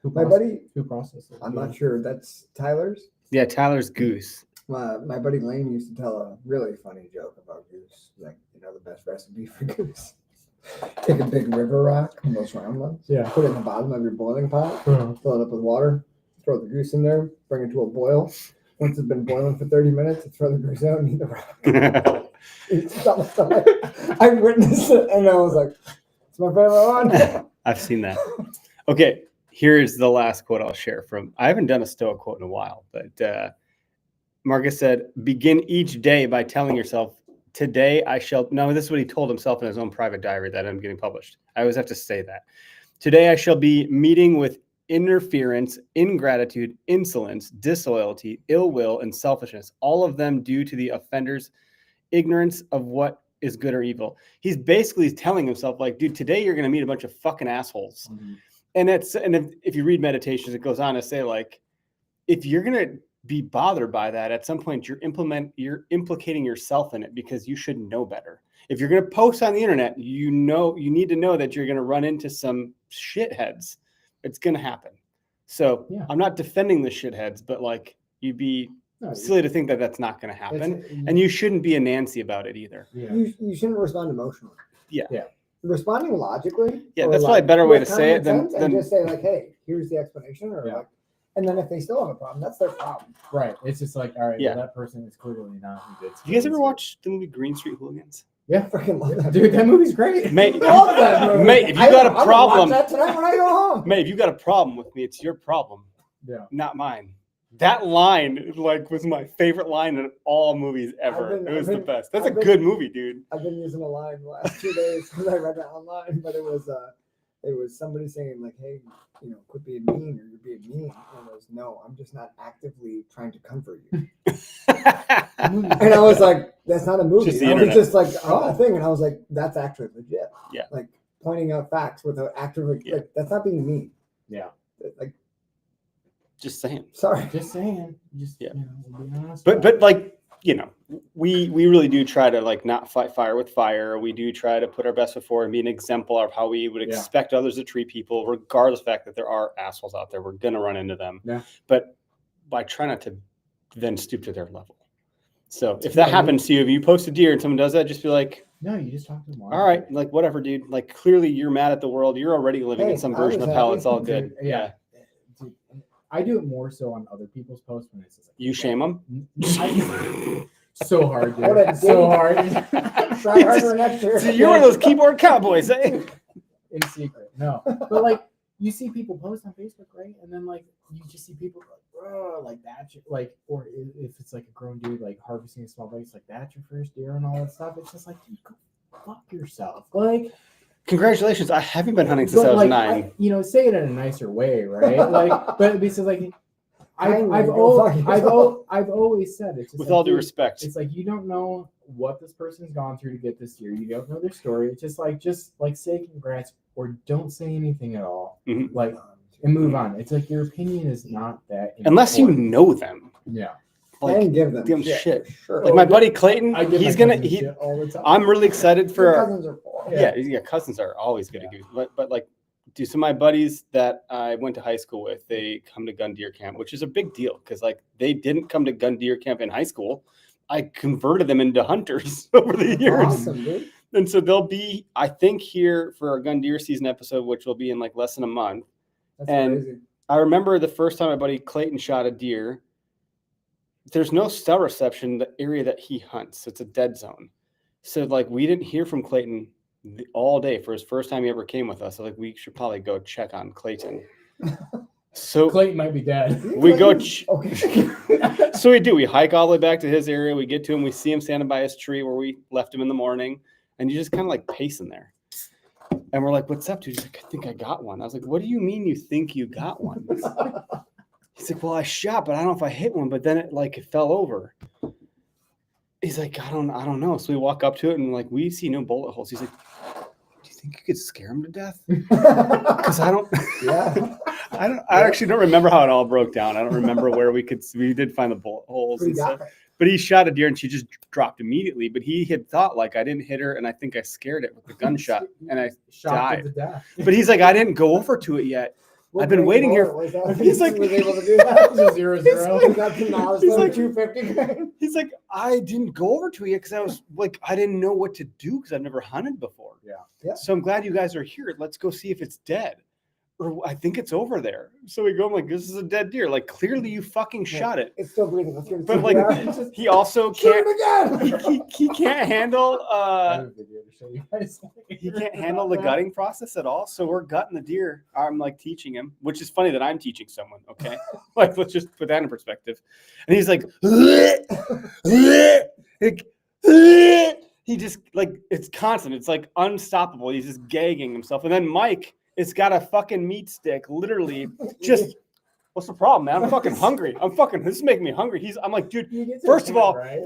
Who My process- buddy, Who processed it? I'm not sure. That's Tyler's. Yeah, Tyler's goose. My buddy Lane used to tell a really funny joke about goose. Like, the best recipe for goose. Take a big river rock, one of those round ones. Yeah. Put it in the bottom of your boiling pot. Uh-huh. Fill it up with water. Throw the goose in there. Bring it to a boil. Once it's been boiling for 30 minutes, throw the goose out and eat the rock. I witnessed it and I was like, it's my favorite one. I've seen that. Okay, here's the last quote I'll share from. I haven't done a Stoic quote in a while, but Marcus said, "Begin each day by telling yourself, today I shall." No, this is what he told himself in his own private diary that I'm getting published. I always have to say that. Today I shall be meeting with interference, ingratitude, insolence, disloyalty, ill will, and selfishness, all of them due to the offender's ignorance of what is good or evil. He's basically telling himself, like, dude, today you're going to meet a bunch of fucking assholes. And if you read Meditations, it goes on to say, like, if you're going to be bothered by that, at some point you're implicating yourself in it because you should know better. If you're going to post on the internet, you need to know that you're going to run into some shitheads. It's going to happen. So Yeah. I'm not defending the shitheads, but like, you'd be No, silly to think that that's not going to happen. it's- And you shouldn't be a Nancy about it either. Yeah. You shouldn't respond emotionally. Yeah. Yeah. Responding logically. Yeah, or that's probably a better way with to say it common than- sense than- and just say like, hey, here's the explanation, or Yeah. like, and then if they still have a problem, that's their problem. Right. It's just like, all right, Yeah. well, that person is clearly not in good You guys ever spirits. watch the movie Green Street Hooligans? Yeah. Freaking love that. Dude, that movie's great. Mate, Love that movie. Mate, if you I- got a I'm gonna problem- watch that tonight when I go home. Mate, if you got a problem with me, it's your problem, Yeah. not mine. That line, like, was my favorite line in all movies ever. I've been- It was I've the been- best. That's I've a been- good movie, dude. I've been using a line the last 2 days because I read it online, but it was somebody saying like, hey, quit being mean, or you're being mean. And it was, no, I'm just not actively trying to comfort you. And I was like, that's not a movie. Just the I was internet. just like, oh, thing. And I was like, that's actually legit. Yeah. Like pointing out facts without actively, Yeah. like, that's not being mean. Yeah. Like, Just saying. sorry. Just saying. Just, Yeah. we'll be honest. But like, we really do try to like not fight fire with fire. We do try to put our best foot forward and be an exemplar of how we would expect others to treat people, regardless of the fact that there are assholes out there. We're gonna run into them. Yeah. But by trying not to then stoop to their level. So if that happens to you, if you post a deer and someone does that, just be like, no, you just talk to them. All right, like whatever, dude. Like clearly you're mad at the world. You're already living in some version of hell. It's all good. Yeah. Dude, I do it more so on other people's posts when it's just like, you shame them. So hard, dude. So hard. Try harder next year. So you're one of those keyboard cowboys, eh? In secret, no. But like you see people post on Facebook, right? And then like you just see people like, bro, like that, like, or if it's like a grown dude like harvesting a small bite, like that's your first deer and all that stuff. It's just like, dude, go fuck yourself. Like, congratulations, I haven't been hunting since I was 9. Say it in a nicer way, right? Like, but because like I've always said it's just with like, all due respect. It's like you don't know what this person's gone through to get this deer. You don't know their story. It's just like say congrats or don't say anything at all. Mm-hmm. Like, and move on. It's like your opinion is not that important. Unless you know them. Yeah. Like, and give them shit. Sure. Like my buddy Clayton, he's gonna. all the time. I'm really excited for. Cousins are cool. Yeah, cousins are always good to do. But like, dude, some of my buddies that I went to high school with, they come to gun deer camp, which is a big deal because like they didn't come to gun deer camp in high school. I converted them into hunters over the years. Awesome, dude. And so they'll be, I think, here for our gun deer season episode, which will be in like less than a month. That's and crazy. I remember the first time my buddy Clayton shot a deer. There's no cell reception in the area that he hunts. It's a dead zone. So like we didn't hear from Clayton all day for his first time he ever came with us. So like we should probably go check on Clayton. So Clayton might be dead. We go. Okay. So we do. We hike all the way back to his area. We get to him. We see him standing by his tree where we left him in the morning, and you just kind of like pacing there. And we're like, "What's up, dude?" He's like, "I think I got one." I was like, "What do you mean you think you got one?" He's like, "Well, I shot, but I don't know if I hit one. But then it fell over." He's like, I don't know. So we walk up to it and like we see no bullet holes. He's like, "Do you think you could scare him to death?" Because I don't. Yeah. I actually don't remember how it all broke down. I don't remember where we did find the bullet holes and stuff. But he shot a deer and she just dropped immediately. But he had thought like I didn't hit her and I think I scared it with the gunshot and I died. To death. But he's like, I didn't go over to it yet. I've been waiting here. He's like, was able to do that. 0-0. Got some knowledge. He's like 250. He's like, I didn't go over to it yet because I was like, I didn't know what to do because I've never hunted before. Yeah. So I'm glad you guys are here. Let's go see if it's dead. Or I think it's over there. So we go, I'm like, this is a dead deer. Like, clearly you fucking shot it. It's still breathing. Let's give it But like, he also can't. He can't handle. He can't handle the gutting process at all. So we're gutting the deer. I'm like teaching him, which is funny that I'm teaching someone. Okay, like let's just put that in perspective. And he's like, he just like it's constant. It's like unstoppable. He's just gagging himself. And then Mike. It's got a fucking meat stick, literally. Just what's the problem, man? I'm fucking hungry. This is making me hungry. I'm like, dude. First of all, right?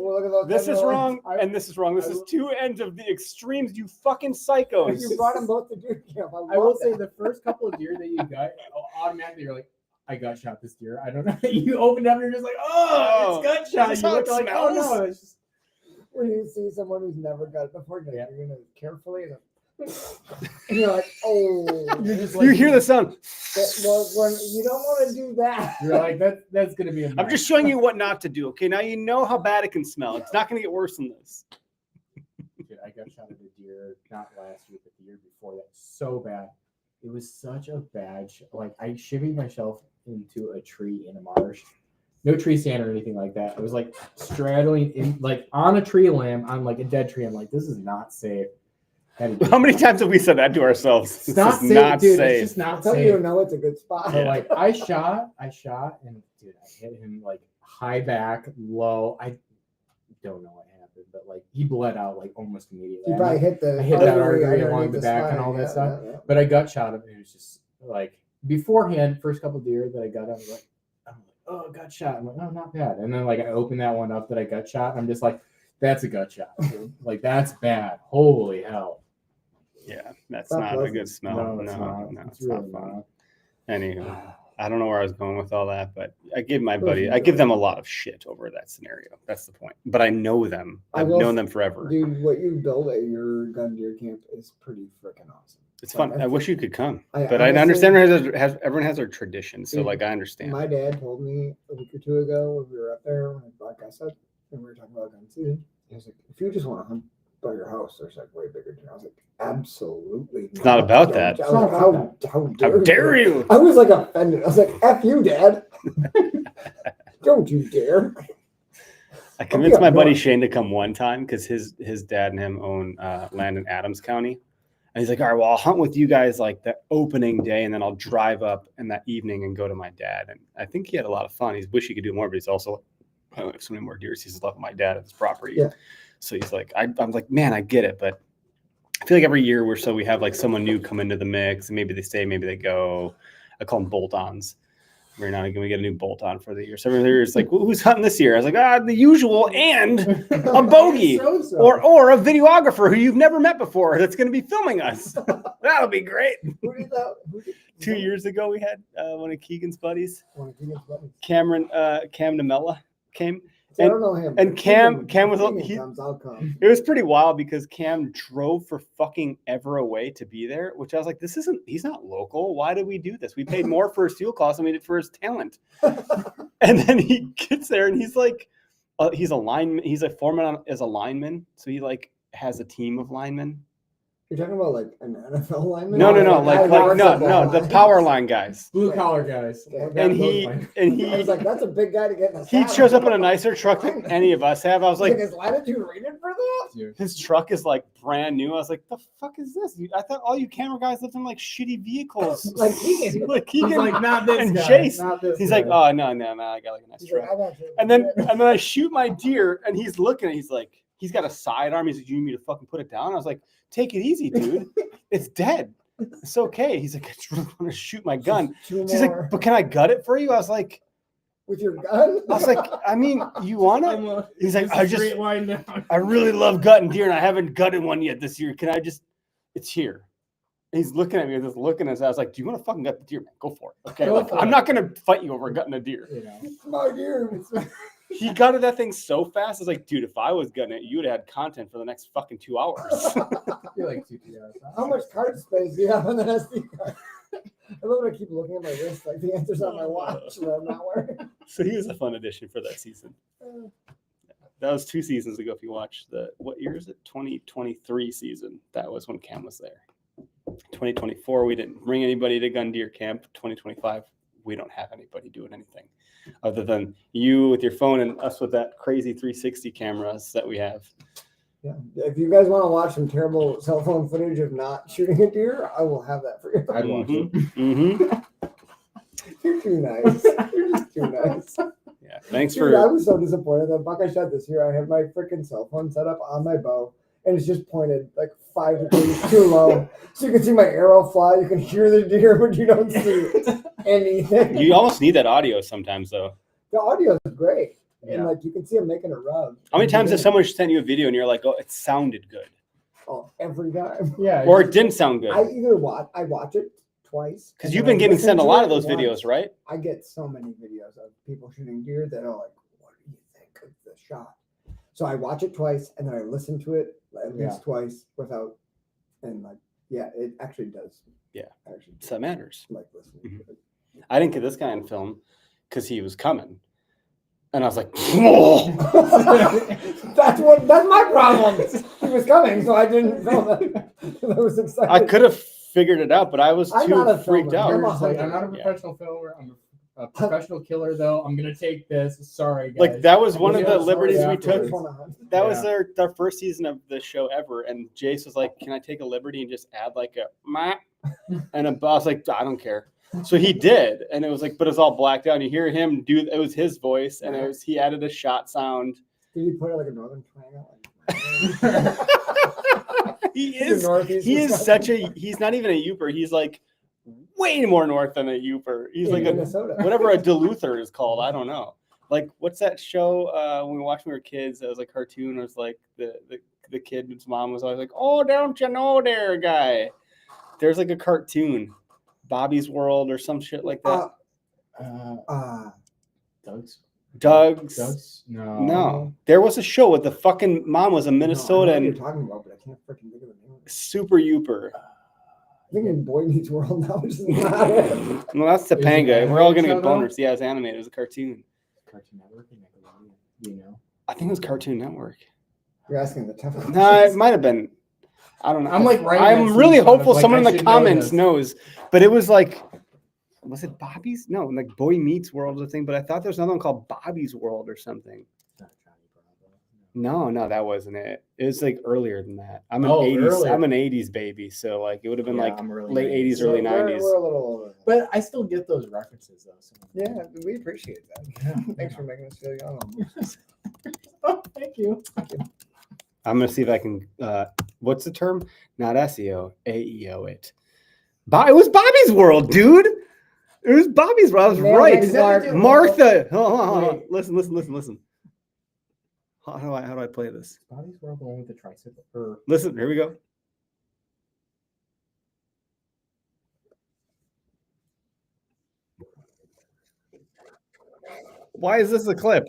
this is wrong, and this is wrong. This is two ends of the extremes. You fucking psychos. You brought them both to deer camp. I will say the first couple of deer that you got, automatically you're like, I gut shot this deer. I don't know. You open up and you're just like, oh, it's gut shot. You look like, oh no. It's just... When you see someone who's never got it before, you're gonna carefully. And you're like, oh, you hear the sound. When you don't want to do that. You're like, that's gonna be. I'm just showing you what not to do. Okay, now you know how bad it can smell. It's not gonna get worse than this. Dude, I got shot at a deer not last year, but the year before that. So bad. It was such a bad. Like I shivvied myself into a tree in a marsh. No tree stand or anything like that. I was like straddling in, like on a tree limb, on like a dead tree. I'm like, this is not safe. How many times have we said that to ourselves? It's not safe, dude. It's just not safe. You know it's a good spot. So like I shot, and dude, I hit him like high back, low. I don't know what happened, but like he bled out like almost immediately. You probably hit that artery along the back and all that stuff. Yeah. But I gut shot him, and it was just like beforehand, first couple deer that I got, I'm like, oh, gut shot. I'm like, oh, not bad. And then like I opened that one up that I gut shot. I'm just like, that's a gut shot. Dude. Like that's bad. Holy hell. Yeah, that's not a good smell. No, it's really not fun. Anywho, I don't know where I was going with all that, but I give them a lot of shit over that scenario. That's the point. But I know them. I've known them forever. Dude, what you build at your gun deer camp is pretty freaking awesome. It's fun. I wish you could come, but honestly, I understand everyone has their traditions. So dude, like I understand. My dad told me a week or two ago when we were up there when I bought gas up and we were talking about gun season. He was like, if you just want to hunt by your house, there's like way bigger deer. I was like, absolutely. It's not about that. I was like, how dare you? I was like offended. I was like, F you, Dad. Don't you dare. I convinced my buddy Shane to come one time because his dad and him own land in Adams County. And he's like, all right, well, I'll hunt with you guys like the opening day, and then I'll drive up in that evening and go to my dad. And I think he had a lot of fun. He wish he could do more, but he's also, I have so many more deer seasons left with my dad at his property. Yeah. So he's like, I'm like, man, I get it. But I feel like every year or so we have like someone new come into the mix, and maybe they stay, maybe they go. I call them bolt-ons. We're not going to get a new bolt-on for the year. So every year it's like, well, who's hunting this year? I was like, the usual and a bogey or a videographer who you've never met before that's going to be filming us. That'll be great. 2 years ago, we had one of Keegan's buddies, Cam Namella came. I don't know him. And Cam was I'll come. It was pretty wild because Cam drove for fucking ever away to be there, which I was like, he's not local. Why did we do this? We paid more for his fuel costs than we did for his talent. And then he gets there and he's like, he's a lineman. He's a foreman as a lineman. So he like has a team of linemen. You're talking about like an NFL lineman? No, the power line guys. Blue collar guys. And he I was like, that's a big guy to get in the he shows up in a nicer truck than any of us have. I was like, is Latitude rated for that? His truck is like brand new. I was like, the fuck is this? I thought all you camera guys lived in like shitty vehicles. Like Keegan. He's like, not this and guy. Chase. Not this he's guy. like, oh no, I got like a nice truck. And then I shoot my deer and he's looking at it. He's like, he's got a sidearm. He's like, you need me to fucking put it down? I was like, take it easy, dude. It's dead. It's okay. He's like, I just really want to shoot my gun. He's like, but can I gut it for you? I was like, with your gun? I was like, I mean, you want to? He's like, I really love gutting deer and I haven't gutted one yet this year. Can I just, it's here. And he's looking at me, just looking at us. I was like, do you want to fucking gut the deer, man? Go for it. Okay. I'm not going to fight you over gutting a deer. It's my deer. He gutted that thing so fast. I was like, dude, if I was gutting it, you would have had content for the next fucking 2 hours. You're like 2 hours. How much card space do you have on the SD card? I love when I keep looking at my wrist, like the answer's on my watch that I'm not wearing. So he was a fun addition for that season. That was 2 seasons ago. If you watch what year is it? 2023 season. That was when Cam was there. 2024, we didn't bring anybody to gun deer camp. 2025, we don't have anybody doing anything other than you with your phone and us with that crazy 360 cameras that we have. Yeah. If you guys want to watch some terrible cell phone footage of not shooting a deer, I will have that for you. I'd watch it. Mm-hmm. You're too nice. You're just too nice. Yeah. Thanks Dude, for. I was so disappointed that buck I shot this year. I had my freaking cell phone set up on my bow, and it's just pointed like 5 degrees too low, so you can see my arrow fly. You can hear the deer, but you don't see anything. You almost need that audio sometimes, though. The audio is great, Yeah. and like you can see him making a rub. How many times has someone sent you a video and you're like, oh, it sounded good? Oh, every time. Yeah. Or it didn't sound good? I watch it twice. Because you've been getting sent a lot of those videos, right? I get so many videos of people shooting deer that are like, what do you think of the shot? So I watch it twice and then I listen to it at least twice without, and like, yeah, it actually does. Yeah. Actually, So that matters. like listening to it. I didn't get this guy on film because he was coming. And I was like, whoa. That's my problem. He was coming, so I didn't film it. I was excited. I could have figured it out, but I was I'm too not a freaked filmer. out. I'm not a professional filmer. I'm a professional killer, though. I'm gonna take this. Sorry, guys. Like that was one of the liberties we took. Afterwards. That was their first season of the show ever, and Jace was like, "Can I take a liberty and just add like a meh?" And I was like, "I don't care." So he did, and it was like, but it's all blacked out. And you hear him do. It was his voice, and he added a shot sound. Did you put it like a northern twang? He is such a. He's not even a Youper. He's like way more north than a Youper. He's like Minnesota. Whatever a Duluther is called. I don't know. Like what's that show when we watched when we were kids? It was like cartoon. It was like the kid's mom was always like, "Oh, don't you know there, guy?" There's like a cartoon, Bobby's World or some shit like that. Doug's. No. No, there was a show with the fucking mom was a I know Minnesota what you're and talking about, but I can't freaking think of the name. Super Youper. I think in Boy Meets World now, which is not it. Well, that's Is it Topanga. an We're all gonna animated get show, though? boners. Yeah, it's animated. It was a cartoon. Cartoon Network. You know. I think it was Cartoon Network. You're asking the tough questions. No, it might have been. I don't know. I'm like writing I'm that really scene, so I was hopeful like, someone I in the should know comments this. knows. But it was like, was it Bobby's? No, like Boy Meets World was a thing. But I thought there was another one called Bobby's World or something. No, that wasn't it. It was like earlier than that. I'm an 80s. earlier. I'm an 80s baby, so like it would have been Yeah, like I'm early late 90s. 80s, early We're 90s. a little older. But I still get those references though. So. Yeah, we appreciate that. Yeah. Thanks for making us feel young. Oh, thank you. I'm gonna see if I can. What's the term? Not SEO, AEO it. It was Bobby's World, dude. It was Bobby's World. I was Nailed right. it, Clark. Martha. Hold on. Wait. Listen. How do I play this? Bobby's World, the one with the tricycle. Or Listen, here we go. Why is this a clip?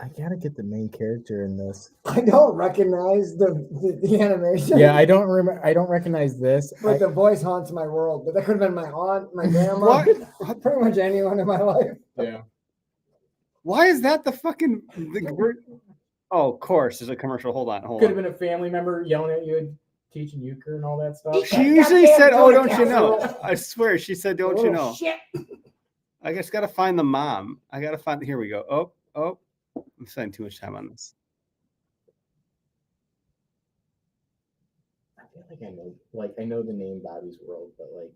I gotta get the main character in this. I don't recognize the animation. Yeah, I don't remember. I don't recognize this. But the voice haunts my world. But that could have been my aunt, my grandma, pretty much anyone in my life. yeah. Why is that the fucking? Oh, of course, there's a commercial. Hold on. Could have been a family member yelling at you, teaching euchre and all that stuff. She usually said, "Oh, don't you know?" Casserole. I swear, she said, "Don't you know?" Shit. I just gotta find the mom. I gotta find. Here we go. Oh, I'm spending too much time on this. I feel like I know the name Bobby's World, but like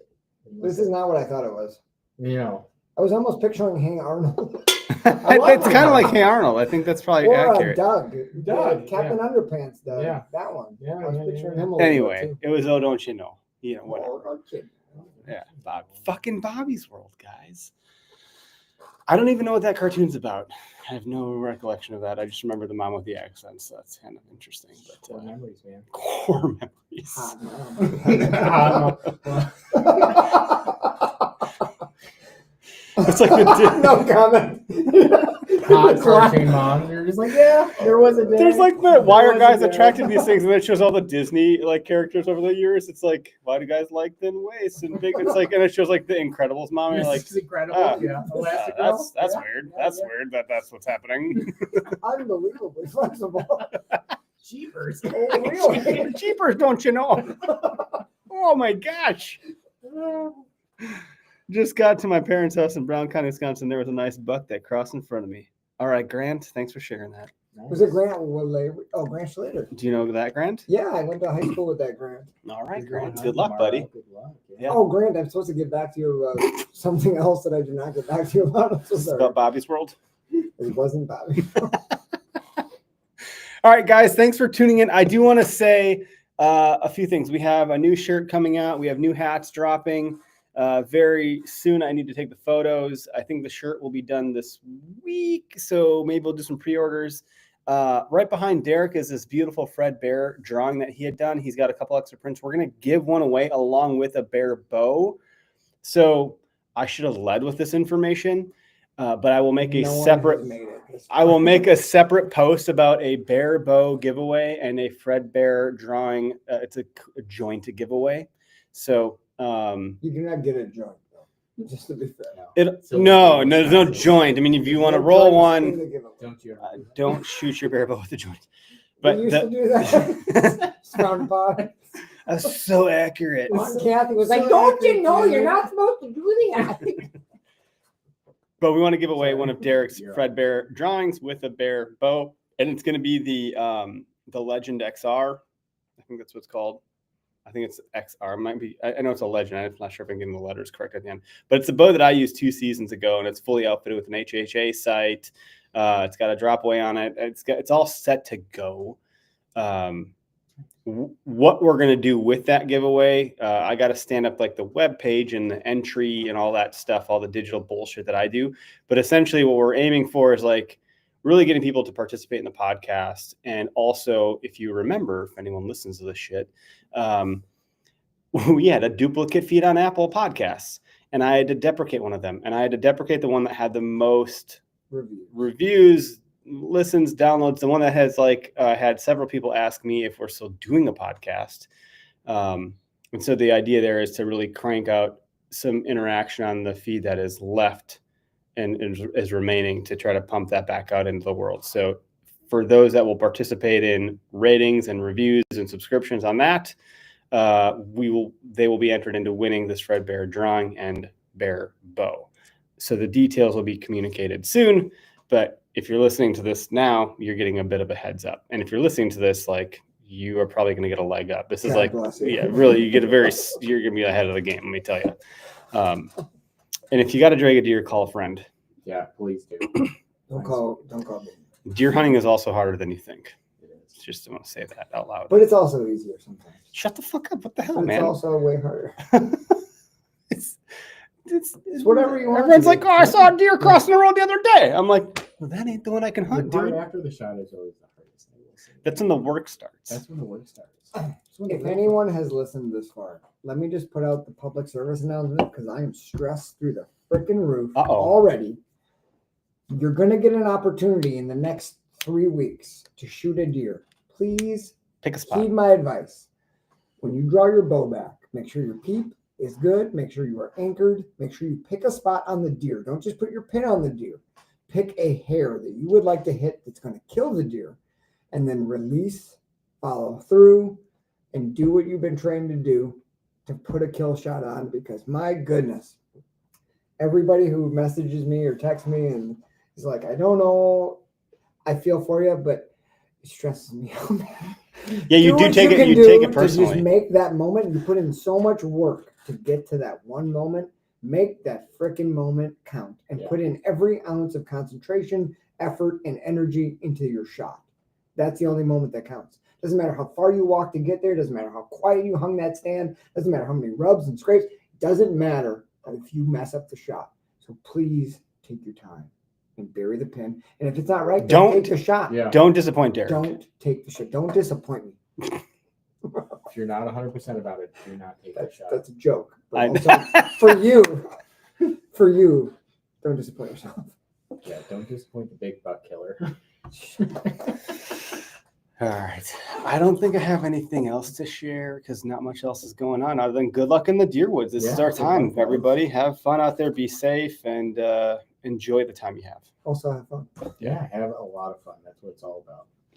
This is not what I thought it was. you know. I was almost picturing Hey Arnold. It's kind of like Hey Arnold. I think that's probably Or accurate. Doug. Doug, Captain Underpants Doug. Yeah. That one. Yeah, I was yeah, picturing yeah. him a little Anyway, bit it was Oh, don't you know? You know, too. whatever. Oh, okay. Yeah, fucking Bobby's World, guys. I don't even know what that cartoon's about. I have no recollection of that. I just remember the mom with the accent, so that's kind of interesting. But Core memories, man. core memories. Hot It's like the no comment. Hot cartoon moms. You're just like, yeah, there was a day. there's like the why There are was a guys day. attracted to these things, and then it shows all the Disney like characters over the years. It's like, why do guys like thin waists and big? It's like, and it shows like the Incredibles mom. And you're like, It's incredible. ah, yeah. Elastigirl. that's Yeah. weird. Yeah, That's yeah. weird. That's what's happening. Unbelievably flexible. Jeepers. Oh, really? Jeepers, don't you know? Oh my gosh. Just got to my parents' house in Brown County, Wisconsin. There was a nice buck that crossed in front of me. All right, Grant, thanks for sharing that. Was it Grant Willay? Oh, Grant Schlater. Do you know that, Grant? Yeah, I went to high school with that Grant. All right, Good Grant. luck Good luck, tomorrow. buddy. Good luck. Yeah. Oh, Grant, I'm supposed to get back to you about something else that I did not get back to you about. I'm so This is sorry. about Bobby's World. It wasn't Bobby. All right, guys, thanks for tuning in. I do want to say a few things. We have a new shirt coming out. We have new hats dropping very soon. I need to take the photos. I think the shirt will be done this week, so maybe we'll do some pre-orders. Right behind Derek is this beautiful Fred Bear drawing that he had done. He's got a couple extra prints. We're going to give one away along with a bear bow. So I should have led with this information, but I will make a No one separate... has made it. I will make a separate post about a bear bow giveaway and a Fred Bear drawing. It's a joint giveaway. So You do not get a joint, though. Just to be fair. no, there's no joint. I mean, if you want to No roll joints one, in the giveaway. Don't you? don't shoot your bear bow with a joint. We But used to do that. Sound pod. that's so accurate. Aunt Kathy was So like, "Don't you accurate, know dude." you're not supposed to do that?" But we want to give away one of Derek's Yeah. Fred Bear drawings with a bear bow, and it's going to be the Legend XR. I think that's what it's called. I think it's XR. It might be. I know it's a Legend. I'm not sure if I'm getting the letters correct at the end. But it's a bow that I used 2 seasons ago, and it's fully outfitted with an HHA sight. It's got a drop away on it. It's all set to go. What we're going to do with that giveaway, I got to stand up like the web page and the entry and all that stuff, all the digital bullshit that I do. But essentially what we're aiming for is like really getting people to participate in the podcast. And also, if you remember, if anyone listens to this shit, we had a duplicate feed on Apple Podcasts, and I had to deprecate one of them, and I had to deprecate the one that had the most reviews, listens, downloads, the one that has had several people ask me if we're still doing a podcast. And so the idea there is to really crank out some interaction on the feed that is left and is remaining, to try to pump that back out into the world. So for those that will participate in ratings and reviews and subscriptions on that, they will be entered into winning this Fred Bear drawing and bear bow. So the details will be communicated soon, but if you're listening to this now, you're getting a bit of a heads up. And if you're listening to this, you are probably going to get a leg up. This is really, you're going to be ahead of the game, let me tell you. And if you got to drag a deer, call a friend. Yeah, please do. Don't call me. Deer hunting is also harder than you think. Just want to say that out loud. But it's also easier sometimes. Shut the fuck up. What the hell, But man? It's also way harder. It's whatever you want. Everyone's like, oh, I saw a deer crossing the road the other day. I'm like, well, that ain't the one I can hunt, The part dude. after the shot is always the hardest. I will say. That's when the work starts. That's when the work starts. If anyone has listened this far, let me just put out the public service announcement, because I am stressed through the freaking roof already. You're going to get an opportunity in the next 3 weeks to shoot a deer. Please Pick a spot. heed my advice. When you draw your bow back, make sure your peep is good. Make sure you are anchored. Make sure you pick a spot on the deer. Don't just put your pin on the deer. Pick a hair that you would like to hit that's going to kill the deer, and then release, follow through, and do what you've been trained to do to put a kill shot on. Because my goodness, everybody who messages me or texts me and is like, I don't know, I feel for you, but it stresses me out. Yeah, you do take it. You take it personally. To just make that moment. You put in so much work to get to that one moment. Make that freaking moment count, and put in every ounce of concentration, effort, and energy into your shot. That's the only moment that counts. Doesn't matter how far you walk to get there. Doesn't matter how quiet you hung that stand. Doesn't matter how many rubs and scrapes. Doesn't matter if you mess up the shot. So please take your time and bury the pin. And if it's not right, don't take the shot. Yeah. Don't disappoint Derek. Don't take the shot. Don't disappoint me. If you're not 100% about it, do not take the shot. That's a joke. But also, for you, don't disappoint yourself. Yeah, don't disappoint the big buck killer. All right. I don't think I have anything else to share, because not much else is going on other than good luck in the deer woods. This is our time. Everybody have fun out there. Be safe and enjoy the time you have. Also have fun. Yeah, have a lot of fun. That's what it's all about.